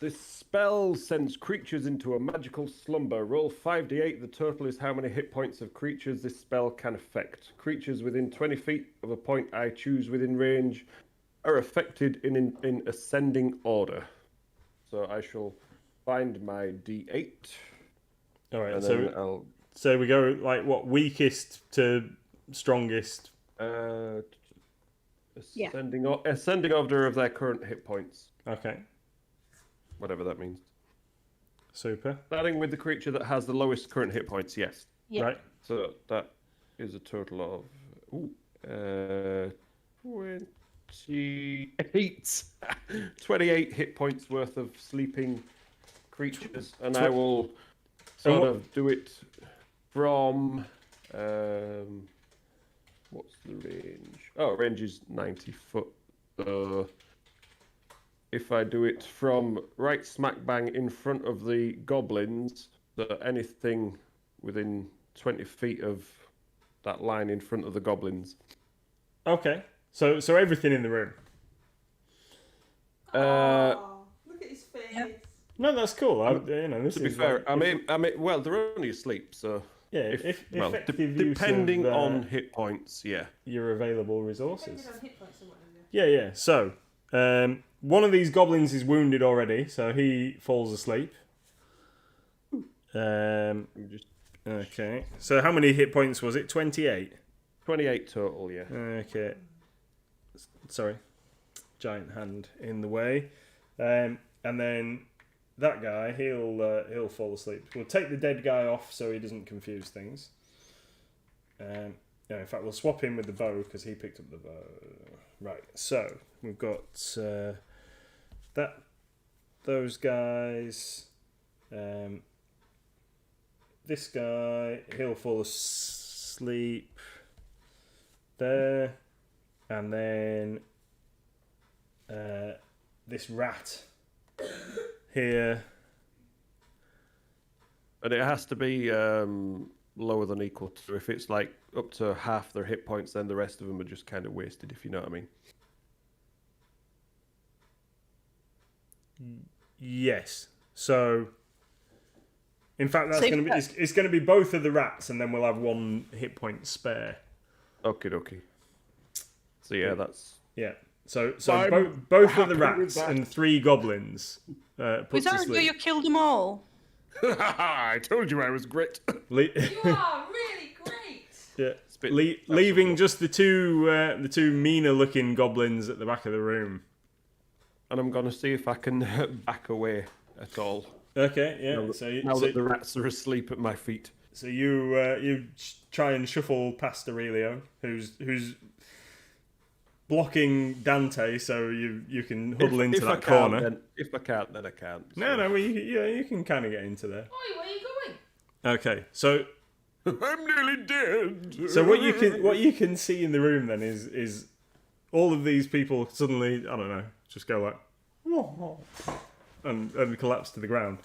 This spell sends creatures into a magical slumber. Roll 5d8. The total is how many hit points of creatures this spell can affect. Creatures within 20 feet of a point I choose within range are affected in ascending order. So I shall find my d8. All right. And then I'll So we go like what, weakest to strongest. ascending order of their current hit points. Okay. Whatever that means. Super. Starting with the creature that has the lowest current hit points, yes. Yeah. Right. So that is a total of 28. 28 hit points worth of sleeping creatures. And I will sort of do it from what's the range? Oh, range is 90 foot. If I do it from right smack bang in front of the goblins, so anything within 20 feet of that line in front of the goblins. Okay. So everything in the room. Oh, look at his face. No, that's cool. This To be is fair, like, I mean, well, they're only asleep, so yeah. Effective use depending of, on hit points, yeah. your available resources. Depending on hit points or whatever. Yeah. So, one of these goblins is wounded already, so he falls asleep. Okay. So how many hit points was it? 28. 28 total, yeah. Okay. Sorry. Giant hand in the way. And then that guy, he'll fall asleep. We'll take the dead guy off so he doesn't confuse things. Yeah, in fact, we'll swap him with the bow because he picked up the bow. Right, so we've got those guys. This guy, he'll fall asleep there, and then this rat here. And it has to be lower than equal to. If it's like up to half their hit points, then the rest of them are just kind of wasted, if you know what I mean. Yes. So, in fact, that's So going to be it's going to be both of the rats, and then we'll have 1 hit point spare. Okie dokie. So yeah, that's Yeah. So I'm both of the happy with rats that. and 3 goblins put to Wizardo, sleep. you killed them all. I told you I was great. Le- You are really great. yeah. bit Leaving just the two meaner looking goblins at the back of the room. And I'm gonna see if I can back away at all. Okay, yeah. Now So that the rats are asleep at my feet. so you try and shuffle past Aurelio, who's blocking Dante, so you can huddle into that corner. If I can't, then I can't. No, well, you can kind of get into there. Oi, where are you going? Okay, so I'm nearly dead. so what you can see in the room then is all of these people suddenly, I don't know, just go like and collapse to the ground,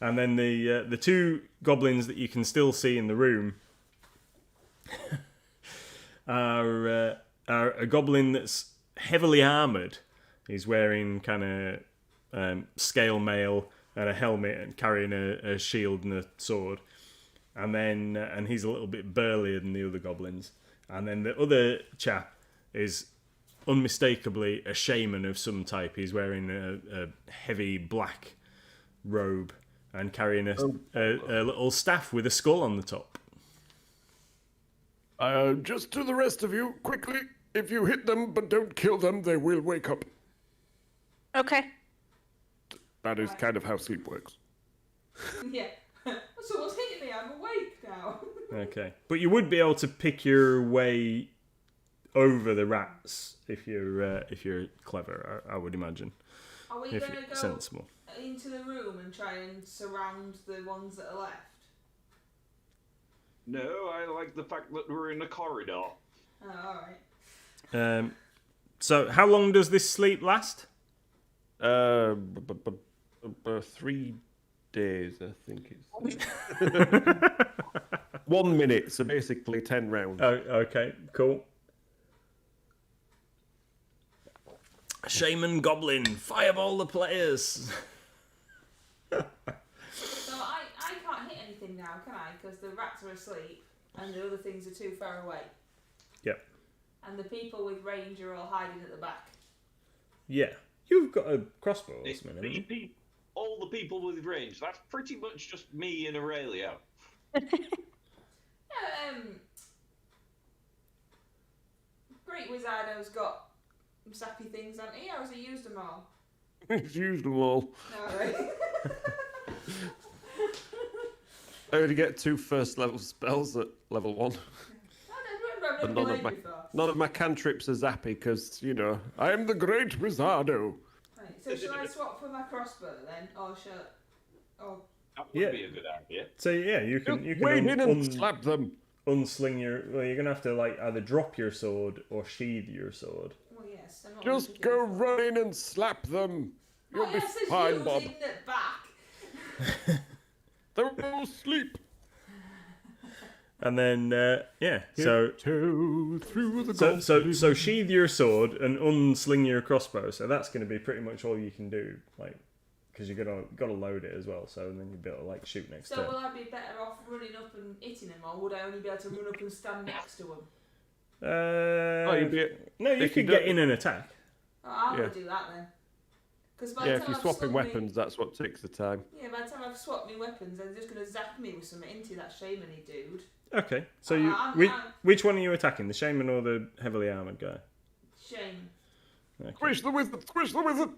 and then the 2 goblins that you can still see in the room are a goblin that's heavily armoured. He's wearing kind of scale mail and a helmet and carrying a shield and a sword. And then and he's a little bit burlier than the other goblins. And then the other chap is unmistakably a shaman of some type. He's wearing a heavy black robe and carrying a little staff with a skull on the top. Just to the rest of you, quickly. If you hit them but don't kill them, they will wake up. Okay. That is kind of how sleep works. Yeah. Someone's hitting me. I'm awake now. Okay, but you would be able to pick your way over the rats if you're clever. I would imagine. Are we If going you're to go sensible. into the room and try and surround the ones that are left? No, I like the fact that we're in a corridor. Oh, alright. So how long does this sleep last? 3 days, I think it's. 1 minute, so basically 10 rounds. Oh, okay, cool. Shaman Goblin, fireball the players. So I can't hit anything now, can I? Because the rats are asleep and the other things are too far away. Yep. And the people with range are all hiding at the back. Yeah. You've got a crossbow or something, haven't you? All the people with range. That's pretty much just me and Aurelio. Great Wizardo's got sappy things, hasn't he? Or has he used them all? He's used them all. No, right? I only get 2 first level spells at level 1. I don't remember I've never played before. None of my cantrips are zappy because, you know, I am the great Wizardo. Right, so shall I swap for my crossbow then? Or shall... Oh, That would be a good idea. So yeah, you can Wade in and slap them. unsling your. Well, you're gonna have to like either drop your sword or sheathe your sword. well, yes. I'm not Just go run in and slap them. You'll be yes, there's fine, shields Bob. in the back. They're all asleep. And then yeah, so Two through the so sheathe your sword and unsling your crossbow. So that's going to be pretty much all you can do, like because you're gotta load it as well. So then you'll be able to like shoot next So turn. will I be better off running up and hitting them, or would I only be able to run up and stand next to them? you'd be, No, you if you could get don't- in and attack. Oh, I'm Yeah. gonna do that then. Because by yeah, the if time you're I've swapping slung weapons, that's what takes the time. Me, yeah, by the time I've swapped my weapons, they're just gonna zap me with something into that shamany dude. Okay, so I'm- which one are you attacking? The shaman or the heavily armored guy? Shame. Okay. Squish the wizard! Squish the wizard!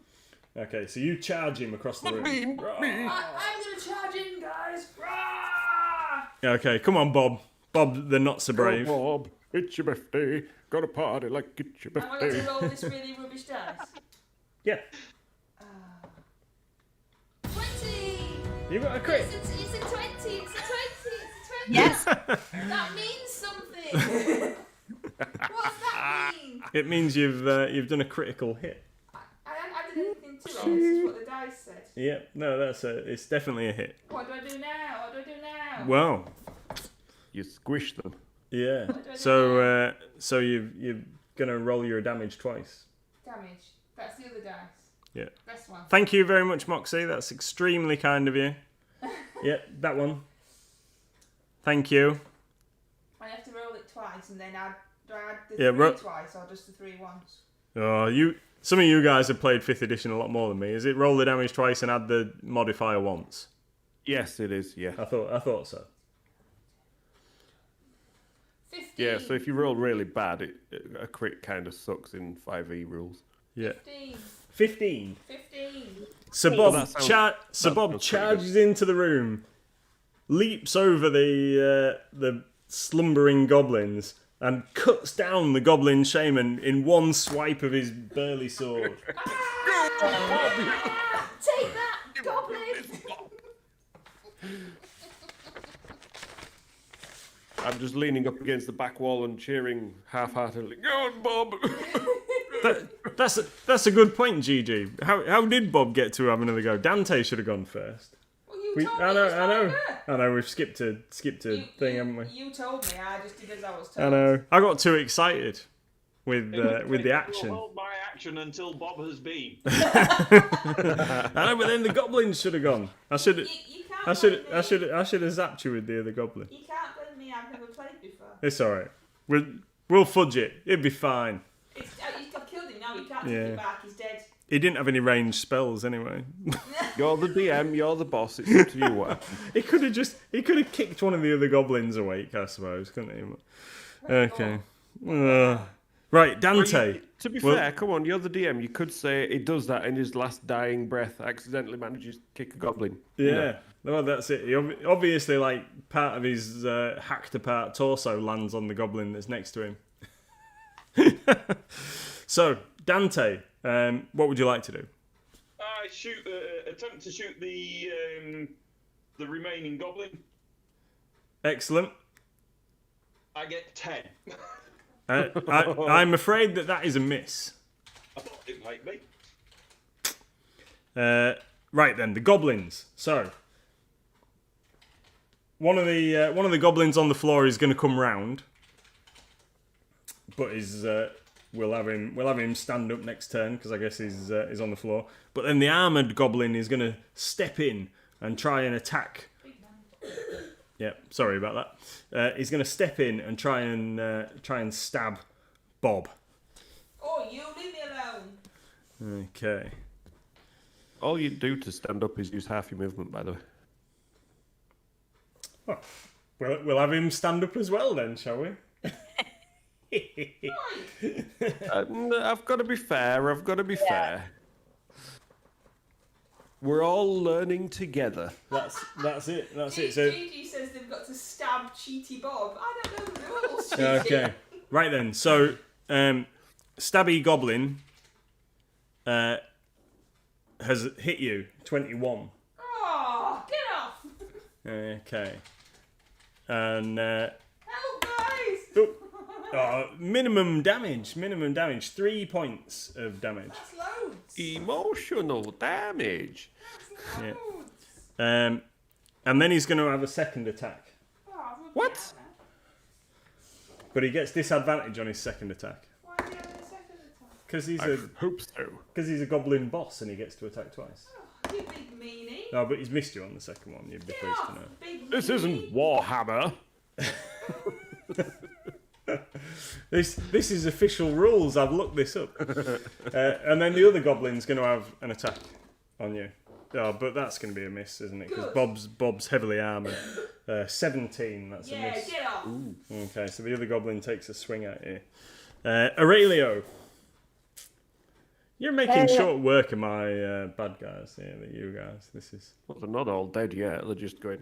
Okay, so you charge him across the Not room. me! Not me! I'm gonna charge in, guys! Rah! Okay, come on, Bob. Bob, the not so brave. Go, Bob. It's your birthday. Got a party like it's your Am I going birthday. to roll this really rubbish dice? Yeah. 20! You got a crit. It's a 20! It's a 20! It's a 20! Yes. That means something! What's that mean? It means you've done a critical hit. I haven't added anything to it. This is what the dice said. Yeah. No, it's definitely a hit. What do I do now? What do I do now? Well, You squish them. yeah. What do I do So you're gonna roll your damage twice. Damage. That's the other dice. Yeah. This one. Thank you very much, Moxie. That's extremely kind of you. Yeah, that one. Thank you. I have to roll it twice and then add. Do I add the Yeah, three twice or just the three once? Oh, some of you guys have played 5th edition a lot more than me. Is it roll the damage twice and add the modifier once? Yes, it is. Yeah. I thought so. 15. Yeah. So if you roll really bad, a crit kind of sucks in 5e rules. Yeah. 15. 15. 15. So Oh, Bob, that sounds- Bob that sounds pretty charges into the room, leaps over the slumbering goblins, and cuts down the goblin shaman in one swipe of his burly sword. Take that, goblin! I'm just leaning up against the back wall and cheering half-heartedly. Go on, Bob! That's a good point, Gigi. How did Bob get to have another go? Dante should have gone first. Well, you We, told me I it was know. harder. I know. We've skipped a thing, haven't we? You told me. I just did as I was told. I know. I got too excited with the I'll action. hold my action until Bob has been. I know, but then the goblins should have gone. I should. You can't I should. blame I me. should. I should have zapped you with the other goblin. You can't blame me. I've never played before. It's all right. We'll fudge it. It'd be fine. I've killed him now. You can't take Yeah. him back. He's dead. He didn't have any ranged spells anyway. You're the DM. You're the boss. It's up to you what happens. He could have kicked one of the other goblins awake, I suppose, couldn't he? Okay. Right, Dante. To be Well- fair, come on, you're the DM. You could say he does that in his last dying breath, accidentally manages to kick a goblin. Yeah. You know. Well, that's it. He obviously, like, part of his hacked apart torso lands on the goblin that's next to him. So, Dante, what would you like to do? I attempt to shoot the remaining goblin. Excellent. I get 10. I'm afraid that is a miss. I thought it might be. Right then, the goblins. So, one of the goblins on the floor is going to come round, but we'll have him stand up next turn because I guess he's on the floor. But then the armored goblin is going to step in and try and attack. Yeah, sorry about that. He's going to step in and try and stab Bob. Oh, you leave me alone. Okay. All you do to stand up is use half your movement, by the way. Oh, we'll have him stand up as well then, shall we? I've got to be fair. Fair. We're all learning together. That's it. That's it. So Gigi says they've got to stab Cheaty Bob. I don't know the rules, Gigi. okay, right then. So Stabby Goblin has hit you 21. Oh, get off! Okay, and Help, guys! minimum damage. 3 points of damage. That's loads. Emotional damage. That's Yeah. loads. And then he's going to have a second attack, Oh, I've rubbed What? it out now. but he gets disadvantage on his second attack Why are you having a second attack? I hope so. because he's a goblin boss and he gets to attack twice. Oh, you big meanie. No, but he's missed you on the second one. You'd be Get pleased to off, know. big This meanie. isn't Warhammer. This is official rules. I've looked this up. And then the other goblin's going to have an attack on you. Oh, but that's going to be a miss, isn't it? Because Good. Bob's heavily armoured. 17, that's a Yeah, miss. get off. Okay, so the other goblin takes a swing at you. Aurelio, you're making short work of my bad guys. Yeah, you guys. This is. Well, they're not all dead yet. They're just going.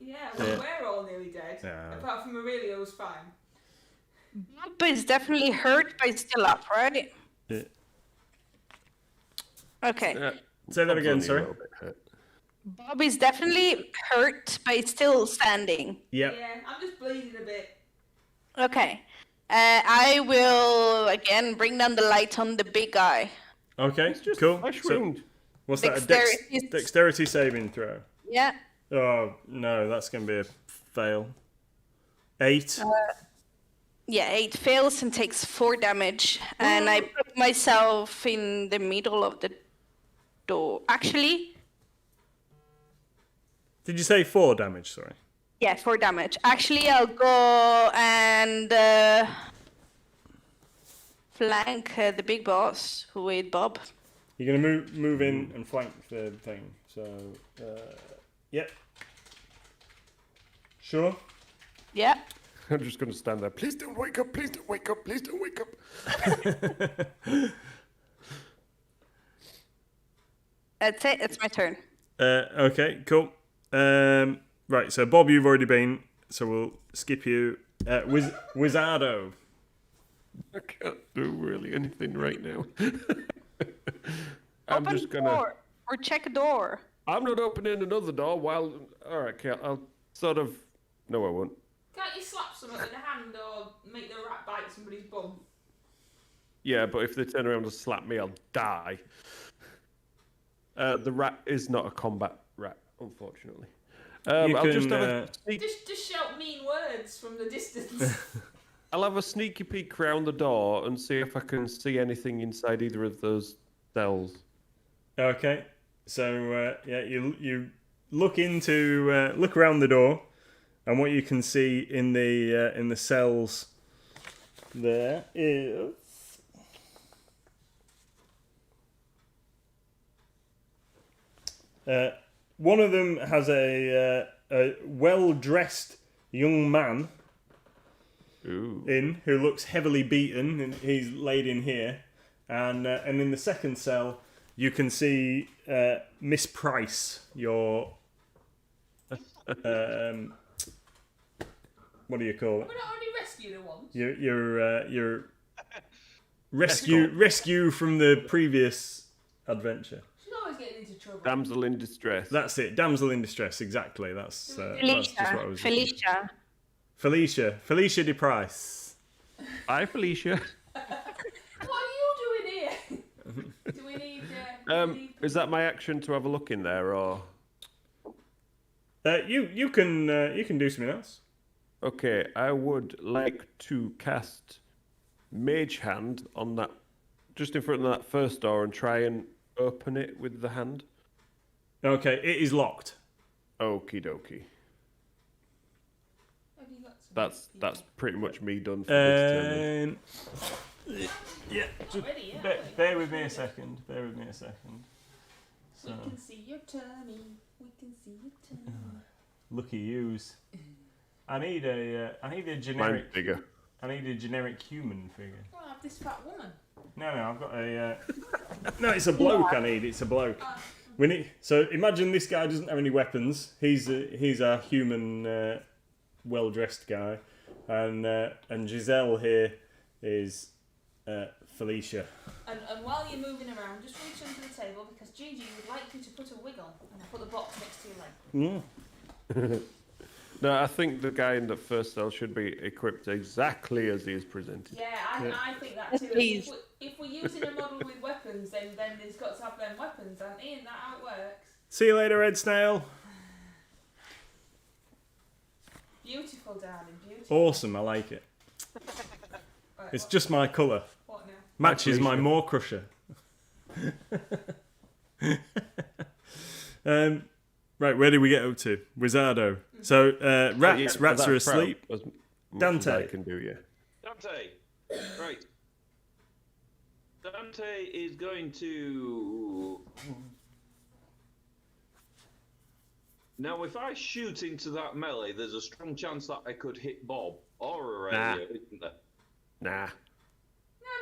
Yeah, well, we're all nearly dead. Yeah. Apart from Aurelio's fine. But it's definitely hurt, but it's still up, right? Yeah. Okay. Say that again, Only a sorry. little bit hurt. Bob is definitely hurt, but it's still standing. Yep. Yeah, I'm just bleeding a bit. Okay. I will again bring down the light on the big guy. Okay, cool. Flesh So, wound. what's that? A Dexterity. dexterity saving throw. Yeah. Oh, no, that's going to be a fail. 8. Yeah, 8 fails and takes 4 damage. And I put myself in the middle of the door. Actually, Did you say 4 damage? Sorry. yeah, 4 damage. Actually, I'll go and flank the big boss with Bob. You're going to move in and flank the thing. So, yep. Sure. Yeah. I'm just going to stand there. Please don't wake up. Please don't wake up. Please don't wake up. That's it. It's my turn. Okay, cool. Right, so Bob, you've already been, so we'll skip you. Wizardo. I can't do really anything right now. I'm Open just gonna. door or check a door. I'm not opening another door while. All right, okay, I'll sort of. No, I won't. Can't you slap someone with a hand or make the rat bite somebody's bum? Yeah, but if they turn around and slap me, I'll die. The rat is not a combat rat, unfortunately. You I'll just can, have a sneak. Just shout mean words from the distance. I'll have a sneaky peek round the door and see if I can see anything inside either of those cells. Okay, so yeah, you look look around the door, and what you can see in the cells there is one of them has a well-dressed young man Ooh. who looks heavily beaten, and he's laid in here, and in the second cell you can see Miss Price, your what do you call it? We're not already rescued her once. Your rescue from the previous adventure. She's always getting into trouble. Damsel in distress. That's it, damsel in distress. Exactly. That's just what I was. Felicia. Felicia de Price. Hi, Felicia. What are you doing here? Do we need? Is that my action to have a look in there, or? You can do something else. Okay, I would like to cast Mage Hand on that, just in front of that first door, and try and open it with the hand. Okay, it is locked. Okie dokie. Have you got some? That's pretty much me done for this turn. Yeah, just ready yet, are we? bear with me a second. So, We can see your tummy. We can see your tummy. lucky yous. I need a Mine's generic. bigger. I need a generic human figure. I have this fat woman. No, I've got a. No, it's a bloke. I need. It's a bloke. We need. So imagine this guy doesn't have any weapons. He's a human, well-dressed guy, and Giselle here is Felicia. And while you're moving around, just reach under the table because Gigi would like you to put a wig on and put the box next to your leg. Yeah. No, I think the guy in the first cell should be equipped exactly as he is presented. Yeah, I think that too. Please. If we're using a model with weapons, then he's got to have them weapons, and isn't that how it works? See you later, Ed Snail. Beautiful, darling, beautiful. Awesome. I like it. Right, It's just my colour. what now? Matches my Maw Crusher. Right, where did we get up to? Wizardo. So rats That's are asleep. as much Dante. as I can do, yeah. Dante. Right. Dante is going to. Now, if I shoot into that melee, there's a strong chance that I could hit Bob or Aurelia, isn't there? Nah. No,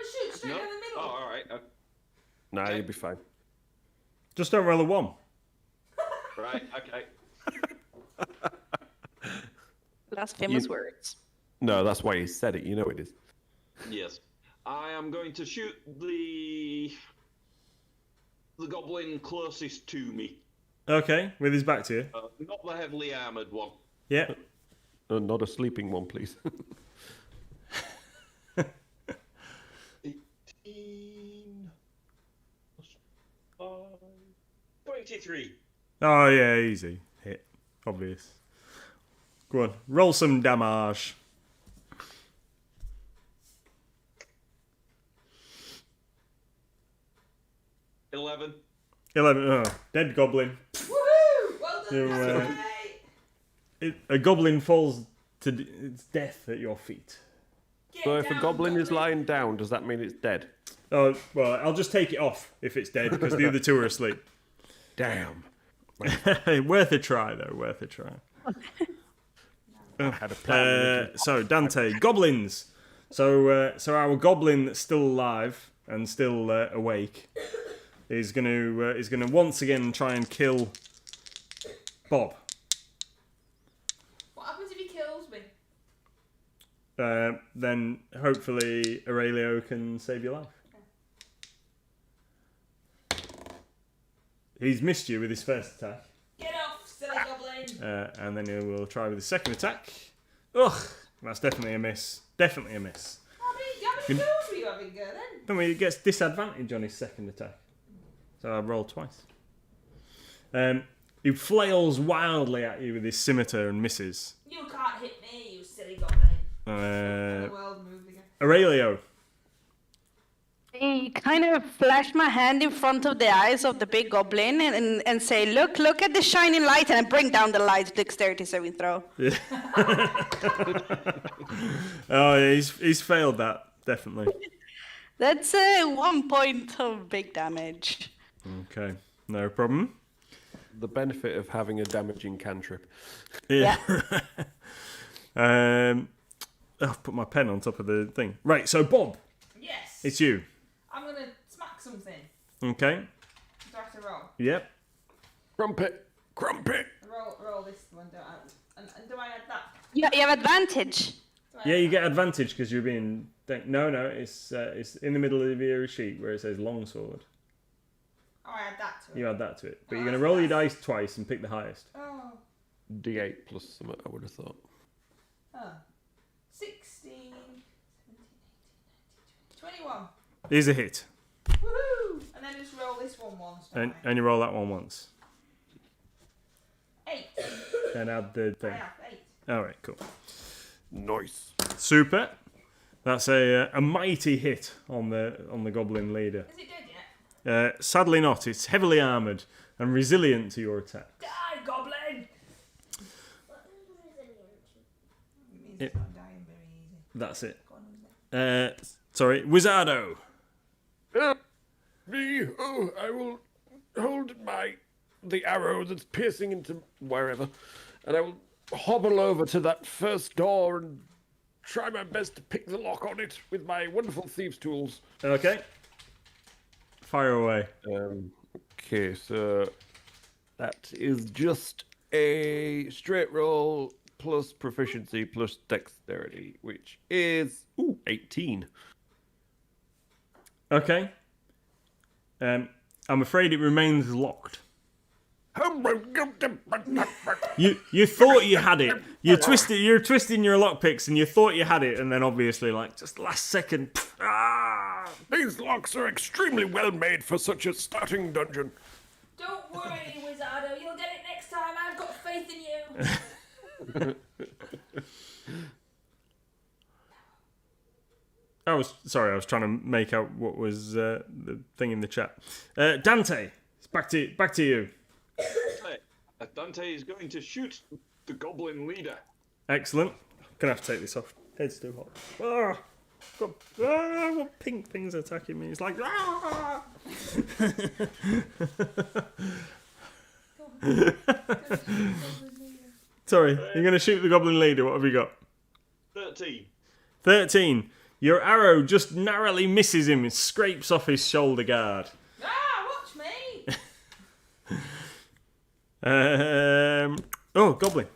just shoot straight No? down the middle. Oh, all right. Nah, Okay. you'll be fine. Just don't roll a 1. Right, okay. Last famous words. No, that's why he said it. You know it is. Yes. I am going to shoot the goblin closest to me. Okay, with his back to you. Not the heavily armoured one. Yeah. Not a sleeping one, please. 18 plus 5. 23. Oh yeah, easy hit, obvious. Go on, roll some damage. 11. 11. Oh, dead goblin. Woohoo! Well done, You, Danny. A goblin falls to its death at your feet. Get So if a down, goblin is lying down, does that mean it's dead? Oh well, I'll just take it off if it's dead because the other two are asleep. Damn. Worth a try though. Worth a try. I had a plan. So Dante, goblins. So our goblin that's still alive and still awake is gonna once again try and kill Bob. What happens if he kills me? Then hopefully Aurelio can save your life. He's missed you with his first attack, Get off, silly goblin! and then he will try with his second attack. Ugh, that's definitely a miss. Definitely a miss. How many kills were you having, then? I mean, he gets disadvantage on his second attack. So I rolled twice. He flails wildly at you with his scimitar and misses. You can't hit me, you silly goblin. The world moved again. Aurelio. I kind of flash my hand in front of the eyes of the big goblin and say, look at the shining light, and I bring down the light, dexterity saving throw. Yeah. Oh, yeah, he's failed that, definitely. That's 1 point of big damage. Okay, no problem. The benefit of having a damaging cantrip. Yeah. I've put my pen on top of the thing. Right, so Bob, Yes. it's you. I'm gonna smack something. Okay. Do I have to roll? Yep. Crumpet! Crumpet! Roll this one, don't I? And do I add that? You have advantage. Do I Yeah, add you that? get advantage because you're being... No, it's in the middle of your sheet where it says longsword. Oh, I add that to it. You add that to it. But Oh, you're going to that's roll your nice. dice twice and pick the highest. Oh. D8 plus something, I would have thought. Oh. 16, 17, 18, 19, 20, 21. Here's a hit. Woohoo! And then just roll this one once. don't I? And you roll that one once. 8. And add the I thing. have 8. Alright, cool. Nice. Super. That's a mighty hit on the goblin leader. Is it dead yet? Sadly not. It's heavily armoured and resilient to your attack. Die, goblin! It means it's not dying very easy. That's it. Go on, who's next? Sorry, Wizardo. Me? Oh, I will hold the arrow that's piercing into wherever, and I will hobble over to that first door and try my best to pick the lock on it with my wonderful thieves' tools. Okay. Fire away. Okay, so that is just a straight roll plus proficiency plus dexterity, which is 18. Okay. I'm afraid it remains locked. You thought you had it. You're twisting your lockpicks, and you thought you had it, and then obviously, like, just last second. These locks are extremely well made for such a starting dungeon. Don't worry, Wizardo. You'll get it next time. I've got faith in you. I was trying to make out what was the thing in the chat. Dante, it's back to you. Dante is going to shoot the goblin leader. Excellent. Gonna have to take this off. Head's too hot. What pink thing's attacking me? It's like. Sorry, you're gonna shoot the goblin leader. What have you got? 13. 13. Your arrow just narrowly misses him. It scrapes off his shoulder guard. Watch me. Goblin.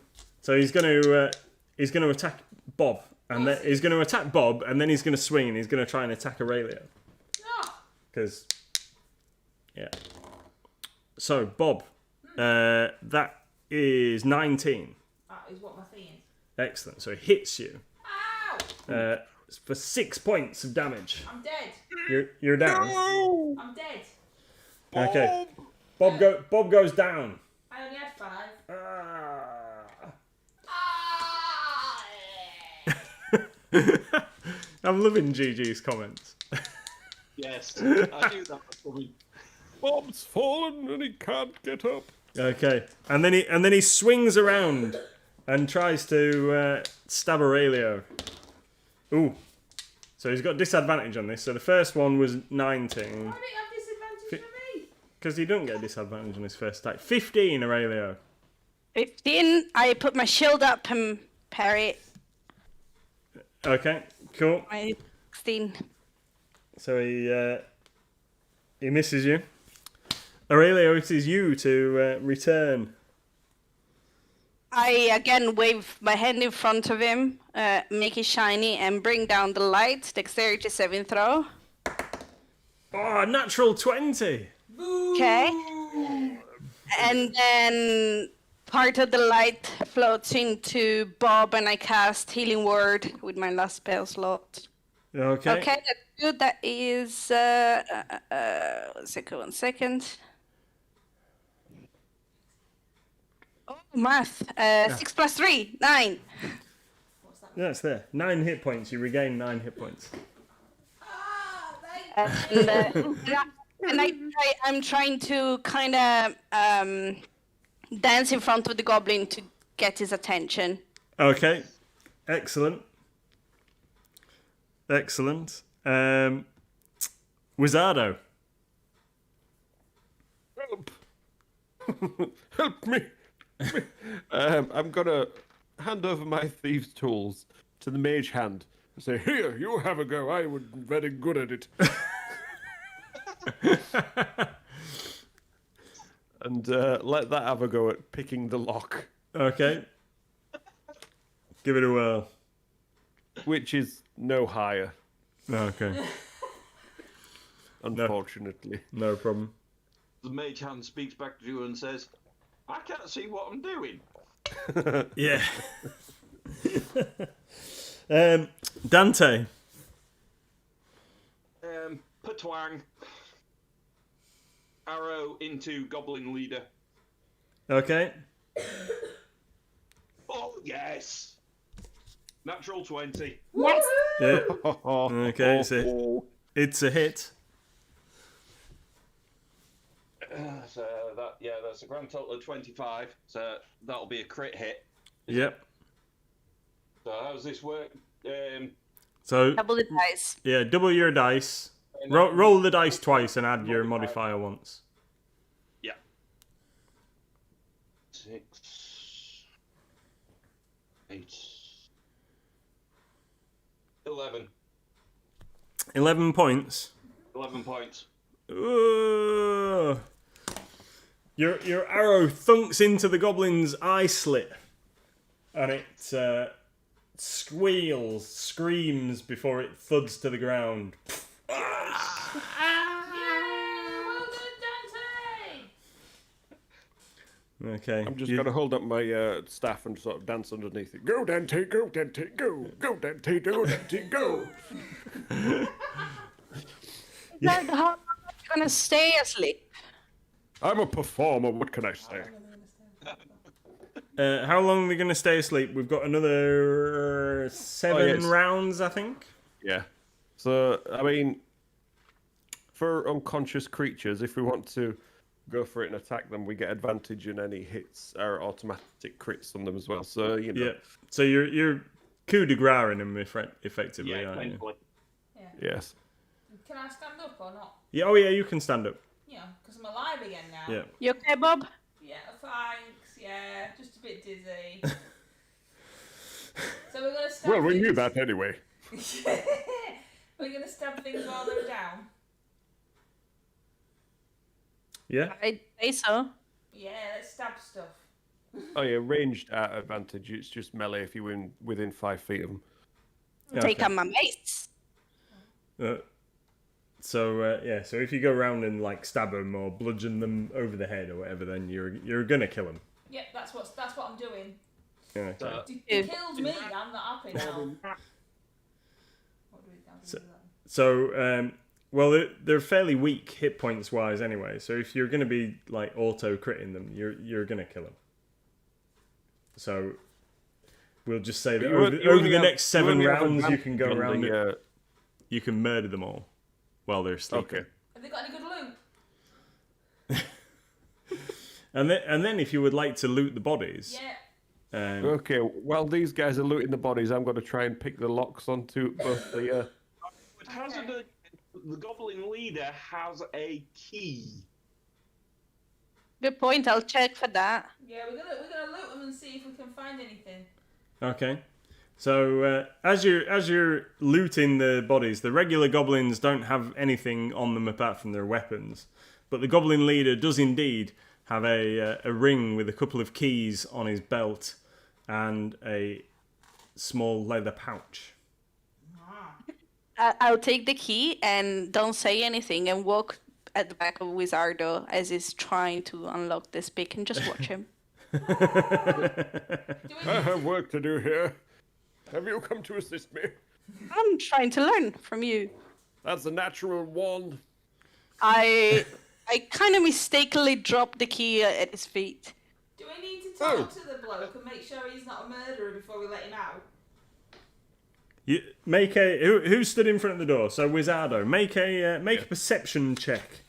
So he's going to attack Bob And then he's going to attack Bob, and then he's going to swing, and he's going to try and attack Aurelio. No. Because, yeah. So, Bob, that is 19. That is what my thing is. Excellent. So, it hits you Ow! for 6 points of damage. I'm dead. You're down. I'm dead. Okay. Bob goes down. I only had 5. I'm loving GG's comments. Yes, I knew that was coming. Bob's fallen and he can't get up. Okay, and then he swings around and tries to stab Aurelio. Ooh, so he's got disadvantage on this. So the first one was 19. Why did you have disadvantage for me? Because he don't get a disadvantage on his first attack. 15, Aurelio. 15. I put my shield up and parry it. Okay, cool. My 16. So he misses you. Aurelio, it is you to return. I again wave my hand in front of him, make it shiny, and bring down the light. Dexterity 7 throw. Oh, natural 20. Okay. And then part of the light floats into Bob, and I cast Healing Word with my last spell slot. Okay. Okay, that's good. That is one second. Oh, math. 6 plus 3, 9. Yeah, it's there. 9 hit points. You regain 9 hit points. And I'm trying to kind of dance in front of the goblin to get his attention. Okay. Excellent. Excellent. Wizardo. Help! Help me! I'm gonna hand over my thieves' tools to the mage hand and say, "Here, you have a go. I was very good at it." And let that have a go at picking the lock, Okay. Give it a whirl. which is no higher, Okay. unfortunately. No problem. The mage hand speaks back to you and says, I can't see what I'm doing. Yeah. Dante. Patwang. Arrow into Goblin Leader. Okay. Oh, yes! Natural 20. Yes. Yeah. Okay, it's a hit. So that's a grand total of 25. So that'll be a crit hit. Yep. So how does this work? So Double the dice. yeah, double your dice. Roll the dice twice and add your modifier once. Yeah. 6, 8, 11. 11 points. 11 points. Ooh. Your arrow thunks into the goblin's eye slit, and it screams before it thuds to the ground. Yeah, well done, Dante! Okay. I'm just gonna hold up my staff and sort of dance underneath it. Go, Dante, go, Dante, go, go, Dante, go, Dante, go. How long are you gonna stay asleep? I'm a performer. What can I say? How long are we going to stay asleep? We've got another 7 rounds, I think. Yeah. So I mean, for unconscious creatures, if we want to go for it and attack them, we get advantage in any hits or automatic crits on them as well. So you know. Yeah. So you're coup de grace-ing them effectively, Yeah, aren't you? thankfully. Yes. Can I stand up or not? Yeah. Oh yeah, you can stand up. Yeah, because I'm alive again now. Yeah. You okay, Bob? Yeah, thanks. Yeah, just a bit dizzy. So we're gonna stab. Well, we knew things- that anyway. We're gonna stab things while they're down. Yeah. I'd say so. Yeah, let's stab stuff. Oh yeah, ranged at advantage. It's just melee if you're within 5 feet of them. Take Okay. out my mace. So if you go around and like stab them or bludgeon them over the head or whatever, then you're gonna kill them. Yep, that's what I'm doing. Yeah. Okay. They killed me. I'm not happy now. What do we do with that? So well, they're fairly weak hit points wise anyway. So if you're gonna be like auto critting them, you're gonna kill them. So we'll just say that over the next 7 rounds, you can go around it. You can murder them all while they're sleeping. Okay. Have they got any good loot? And then if you would like to loot the bodies. Yeah. Okay, while these guys are looting the bodies, I'm going to try and pick the locks onto both the... The goblin leader has a key. Good point. I'll check for that. Yeah, we're gonna loot them and see if we can find anything. Okay. So as you're looting the bodies, the regular goblins don't have anything on them apart from their weapons, but the goblin leader does indeed have a ring with a couple of keys on his belt and a small leather pouch. I'll take the key and don't say anything and walk at the back of Wizardo as he's trying to unlock this pick and just watch him. I have work to do here. Have you come to assist me? I'm trying to learn from you. That's a natural one. I kind of mistakenly dropped the key at his feet. Do we need to talk to the bloke and make sure he's not a murderer before we let him out? You make who stood in front of the door? So Wizardo, make a perception check.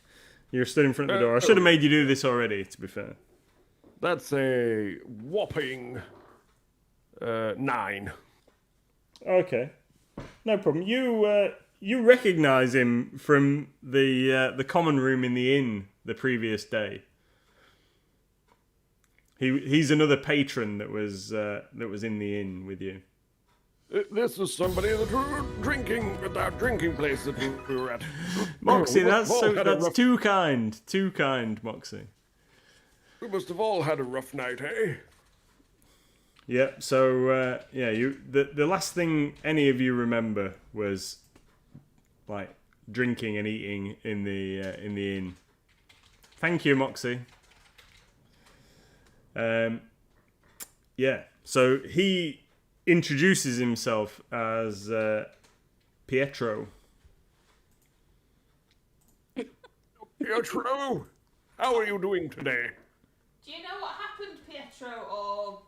You're stood in front of the door. I should have made you do this already, to be fair. That's a whopping 9. Okay, no problem. You recognise him from the common room in the inn the previous day. He's another patron that was in the inn with you. This was somebody that were drinking at that drinking place that we were at. Moxie, that's rough, too kind, Moxie. We must have all had a rough night, eh? Yeah. So the last thing any of you remember was like drinking and eating in the inn. Thank you, Moxie. Yeah. So he introduces himself as Pietro. Pietro, how are you doing today? Do you know what happened, Pietro, or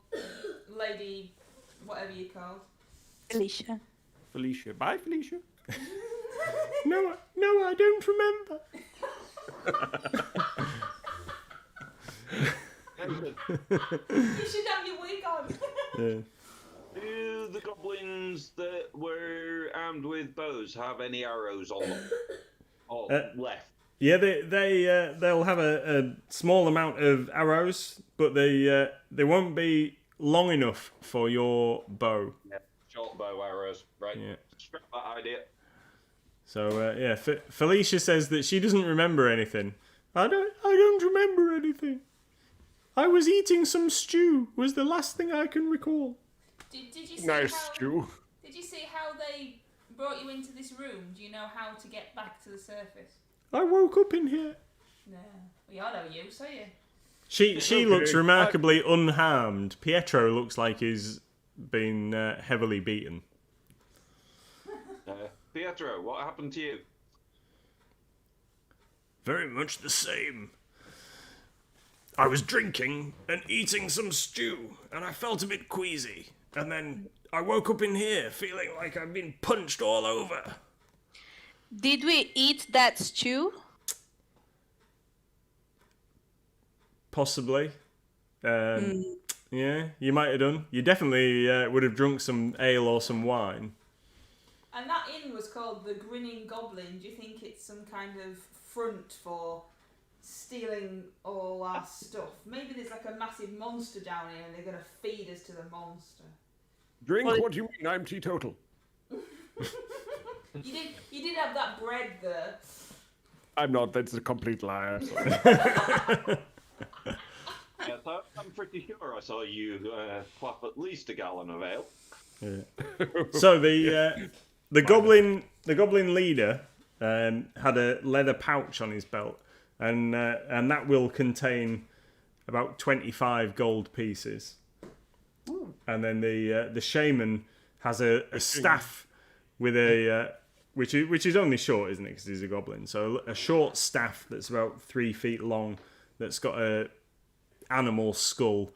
Lady, whatever you called? Alicia. Felicia. Bye, Felicia. No, I don't remember. You should have your wig on. Yeah. Do the goblins that were armed with bows have any arrows on them? Or left? Yeah, they'll have a small amount of arrows, but they won't be long enough for your bow. Yeah, short bow arrows, right? Yeah. Scrap that idea. So Felicia says that she doesn't remember anything. I don't remember anything. I was eating some stew. Was the last thing I can recall. Did you see Nice how, stew. Did you see how they brought you into this room? Do you know how to get back to the surface? I woke up in here. No. Well, I know you, so you. She looks remarkably unharmed. Pietro looks like he's been heavily beaten. Pietro, what happened to you? Very much the same. I was drinking and eating some stew, and I felt a bit queasy. And then I woke up in here feeling like I've been punched all over. Did we eat that stew? Possibly. Yeah, you might have done. You definitely would have drunk some ale or some wine. And that inn was called the Grinning Goblin. Do you think it's some kind of front for stealing all our stuff? Maybe there's like a massive monster down here and they're going to feed us to the monster. Drink? What do you mean? I'm teetotal. You did have that bread there. I'm not. That's a complete liar. Yes, I'm pretty sure I saw you quaff at least a gallon of ale. So the goblin leader had a leather pouch on his belt, and that will contain about 25 gold pieces. And then the shaman has a staff with a which is only short, isn't it? Because he's a goblin. So a short staff that's about 3 feet long, that's got a animal skull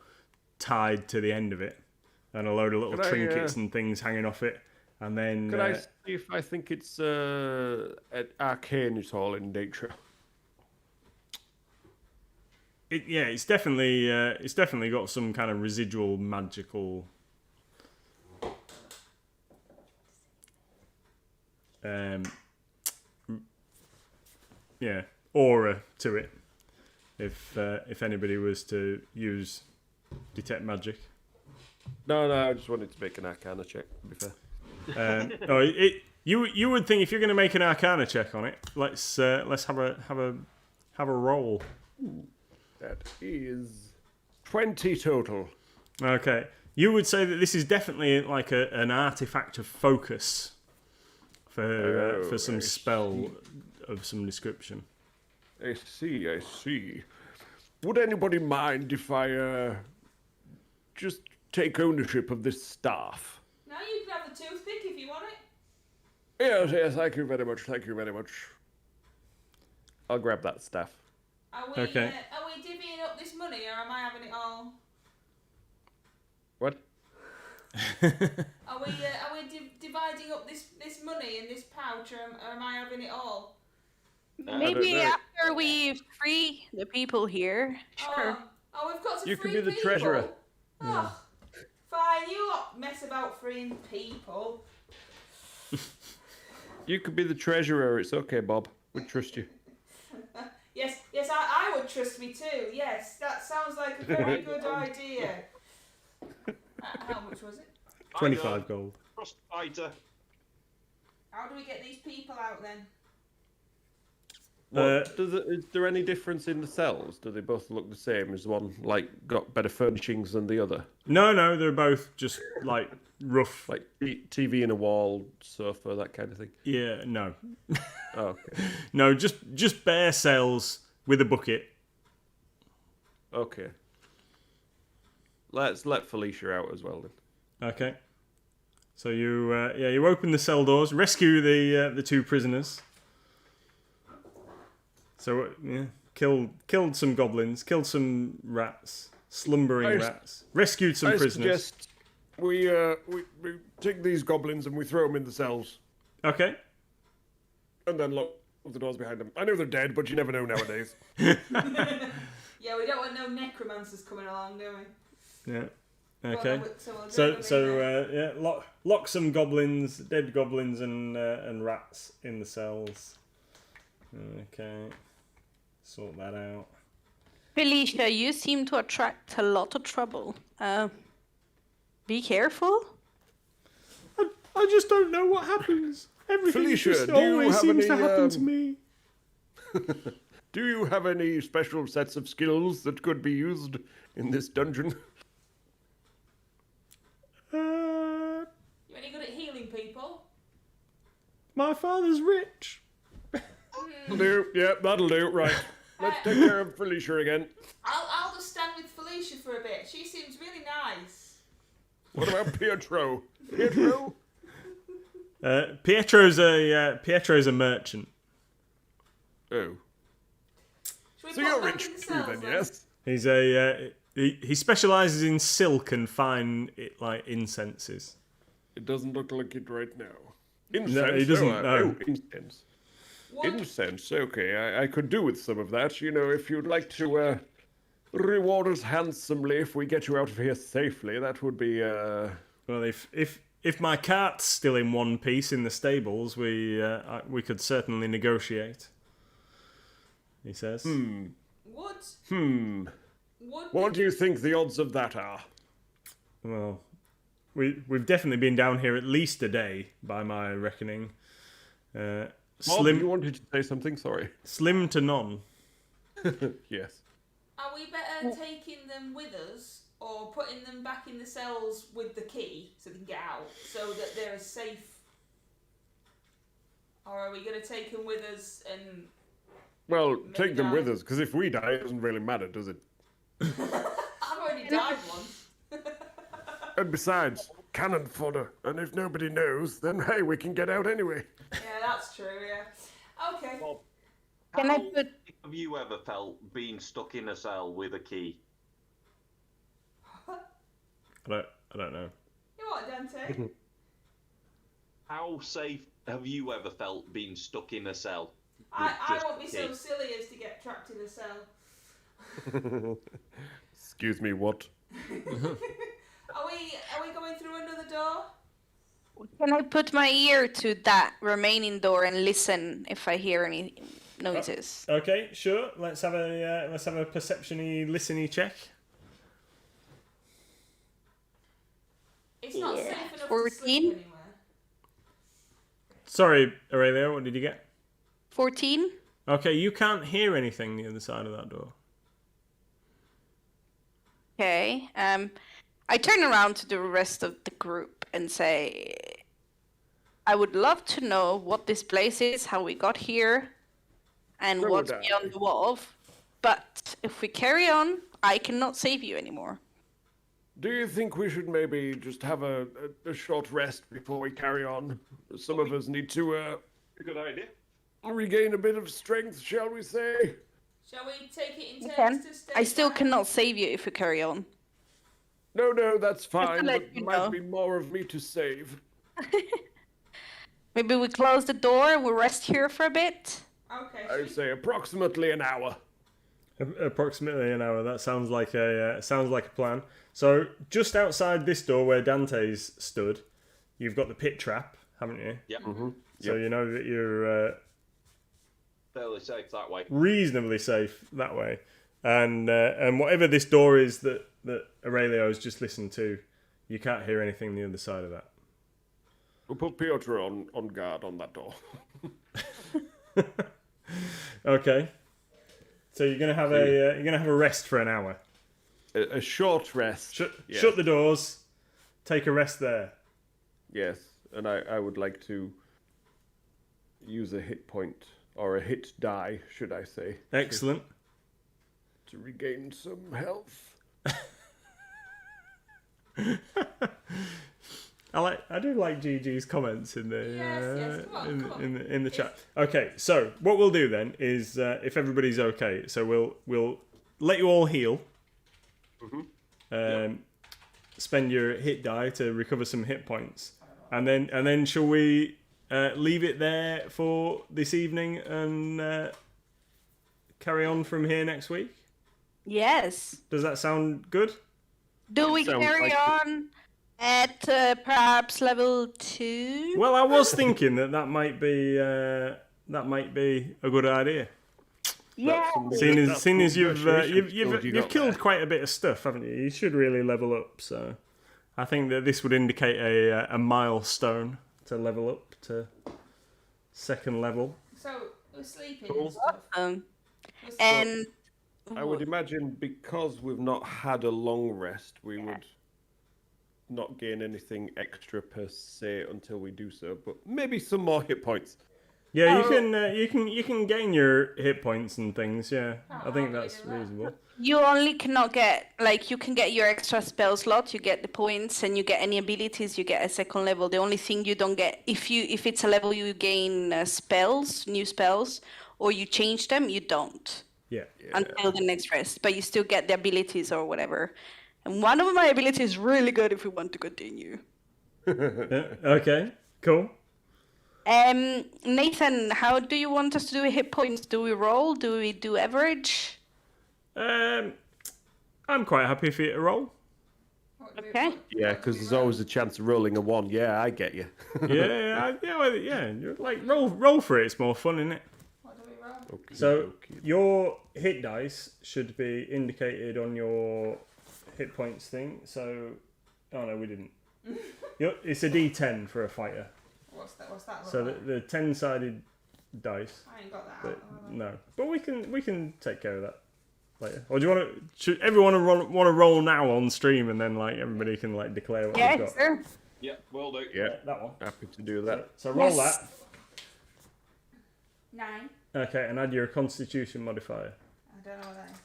tied to the end of it, and a load of little trinkets and things hanging off it. And then Could I see if I think it's an arcane at all in nature? It's definitely got some kind of residual magical aura to it. If anybody was to use detect magic. No, I just wanted to make an arcana check, to be fair. You would think if you're going to make an arcana check on it, let's have a roll. That is 20 total. Okay, you would say that this is definitely like an artifact of focus for some spell of some description. I see. Would anybody mind if I just take ownership of this staff? Now you can have the toothpick if you want it. Yes, thank you very much. I'll grab that staff. Are we Okay. are we divvying up this money, or am I having it all? What? Are we dividing up this money in this pouch, or am I having it all? Maybe know. after we free the people here. Sure. Oh, we've got to You free can be the people. treasurer. Oh, fine. You lot mess about freeing people. You could be the treasurer. It's okay, Bob. We trust you. Yes, I would trust me too. Yes, that sounds like a very good idea. How much was it? 25 gold. Trust fighter. How do we get these people out then? Is there any difference in the cells? Do they both look the same? Is one got better furnishings than the other? No, they're both just like rough. Like TV in a wall, sofa, that kind of thing. Yeah, no. Oh, okay. No, just bare cells with a bucket. Okay. Let's let Felicia out as well then. Okay. So you open the cell doors, rescue the 2 prisoners. So killed some goblins, killed some rats, slumbering rats, rescued some prisoners. I suggest we take these goblins and we throw them in the cells, Okay. and then lock the doors behind them. I know they're dead, but you never know nowadays. Yeah, we don't want no necromancers coming along, do we? Yeah. Okay. We'll So lock some goblins, dead goblins and rats in the cells. Okay. Sort that out. Felicia, you seem to attract a lot of trouble. Be careful. I just don't know what happens. Everything Felicia, just do you always have seems to any, happen to me. Do you have any special sets of skills that could be used in this dungeon? You any good at healing people? My father's rich. That'll do. Yeah, that'll do. Right. Let's take care of Felicia again. I'll just stand with Felicia for a bit. She seems really nice. What about Pietro? Pietro? Pietro's a merchant. Oh. Should we So put you're them rich in the too cells, then, yes? He's he specializes in silk and fine incenses. It doesn't look like it right now. Incense? No, he doesn't. No. Incense. What? Incense, okay. I could do with some of that. You know, if you'd like to reward us handsomely if we get you out of here safely, that would be... Well, if my cart's still in one piece in the stables, we could certainly negotiate. He says. Would What do you think the odds of that are? Well, we've definitely been down here at least a day, by my reckoning. Bob, you wanted to say something? Sorry. Slim to none. Yes. Are we better taking them with us, or putting them back in the cells with the key so they can get out, so that they're safe? Or are we going to take them with us and... Well, Maybe take them die. with us, because if we die, it doesn't really matter, does it? I've already died once. And besides, cannon fodder. And if nobody knows, then hey, we can get out anyway. Yeah, that's true, yeah. Okay. Well, Can I how put- have you ever felt being stuck in a cell with a key? I don't know. You what, Dante? How safe have you ever felt being stuck in a cell? I with just won't be a so key? silly as to get trapped in a cell. Excuse me, what? Are we going through another door? Can I put my ear to that remaining door and listen if I hear any noises? Okay, sure. Let's have a perception-y, listen-y check. It's not Yeah. safe enough to 14? sleep anywhere. Sorry, Aurelia, what did you get? 14? Okay, you can't hear anything the other side of that door. Okay. I turn around to the rest of the group and say, I would love to know what this place is, how we got here, and Where what's would I? beyond the wall. But if we carry on, I cannot save you anymore. Do you think we should maybe just have a short rest before we carry on? Some of us need to A good idea. regain a bit of strength, shall we say? Shall we take it in You turns can. to stay I still back? cannot save you if we carry on. No, that's fine. let But you there might know. be more of me to save. Maybe we close the door and we rest here for a bit. Okay. I would say approximately an hour. Approximately an hour. That sounds like a plan. So just outside this door where Dante's stood, you've got the pit trap, haven't you? Yeah. So you know that you're Fairly safe that way. reasonably safe that way. And whatever this door is that Aurelio has just listened to, you can't hear anything the other side of that. We'll put Piotr on guard on that door. Okay. So you're gonna have a rest for an hour. A short rest. Yes. Shut the doors. Take a rest there. Yes, and I would like to use a hit point, or a hit die, should I say, Excellent. to regain some health. I do like GG's comments in the Yes, come on. in the chat. Okay, so what we'll do then is if everybody's okay, so we'll let you all heal. Spend your hit die to recover some hit points, and then shall we leave it there for this evening and carry on from here next week? Yes. Does that sound good? Do we Sounds carry like on at perhaps level 2? Well, I was thinking that might be a good idea. Yeah. Seeing as you've negotiation skills you you've got killed there. quite a bit of stuff, haven't you? You should really level up. So, I think that this would indicate a milestone to level up to second level. So we're sleeping Cool. and stuff. We're sleeping. And I would imagine because we've not had a long rest, we would not gain anything extra per se until we do so. But maybe some more hit points. Yeah, you can gain your hit points and things. Yeah, I think that's do that. reasonable. you only cannot get, like, you can get your extra spell slot, you get the points, and you get any abilities, you get a second level. The only thing you don't get, if it's a level you gain spells, new spells, or you change them, you don't Yeah. until the next rest. But you still get the abilities or whatever. And one of my abilities is really good if we want to continue. Okay. Cool. Nathan, how do you want us to do hit points? Do we roll? Do we do average? I'm quite happy for you to roll. What do we- Okay. what- Yeah, what do because we there's roll? always a chance of rolling a 1. Yeah, I get you. Yeah. You're like roll for it. It's more fun, isn't it? What do we roll? So your hit dice should be indicated on your hit points thing. So, oh no, we didn't. It's a D10 for a fighter. What's that? What's that? Look So like? the 10-sided dice. I ain't got that. But out. no, but we can take care of that. later? Or do you want to? Should everyone want to roll now on stream, and then like everybody can like declare what they've Yeah, got? sure. Yeah, will do. Yeah, That one. happy to do that. So roll Yes. that. 9. Okay, and add your Constitution modifier. I don't know what that is.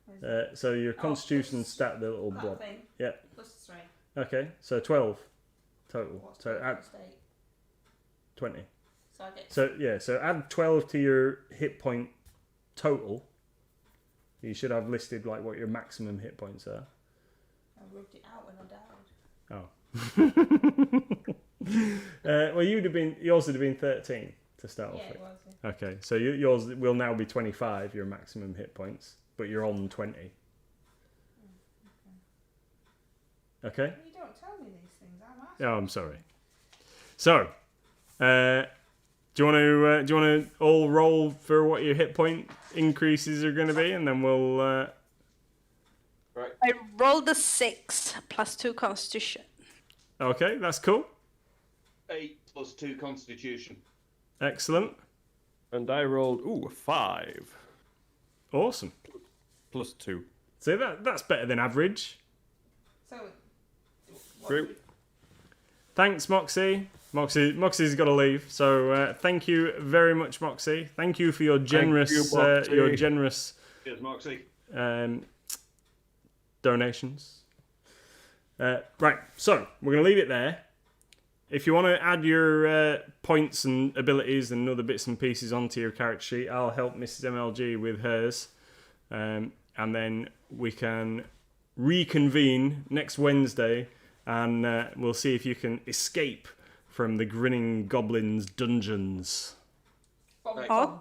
What is it? So your Constitution plus stat, the little That blob. thing. Yeah. Plus 3. Okay, so 12 total. What's So add plus 8? 20. So I get So add 12 to your hit point total. You should have listed like what your maximum hit points are. I rubbed it out when I died. Oh. Well, yours would have been 13 to start off Yeah, with. it was. Yeah. Okay, so yours will now be 25, your maximum hit points, but you're on 20. Okay? You don't tell me these things. I'm asking. Oh, I'm sorry. So, do you want to all roll for what your hit point increases are going to be, and then we'll. I rolled a 6 plus 2 Constitution. Okay, that's cool. 8 plus 2 Constitution. Excellent. And I rolled a 5 Awesome. plus 2. So that's better than average. So, True. Thanks, Moxie. Moxie's got to leave. So thank you very much, Moxie. Thank you for your generous Moxie. Cheers, Moxie. Donations. Right, so we're going to leave it there. If you want to add your points and abilities and other bits and pieces onto your character sheet, I'll help Mrs. MLG with hers. And then we can reconvene next Wednesday and we'll see if you can escape from the Grinning Goblin's dungeons. Oh.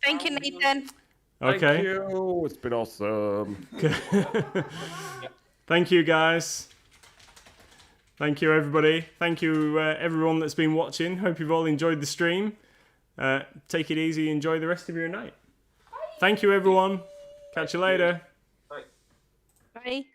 Thank you, Nathan. Okay. Thank you. It's been awesome. Thank you, guys. Thank you, everybody. Thank you, everyone that's been watching. Hope you've all enjoyed the stream. Take it easy. Enjoy the rest of your night. Thank you, everyone. Catch you later. Bye.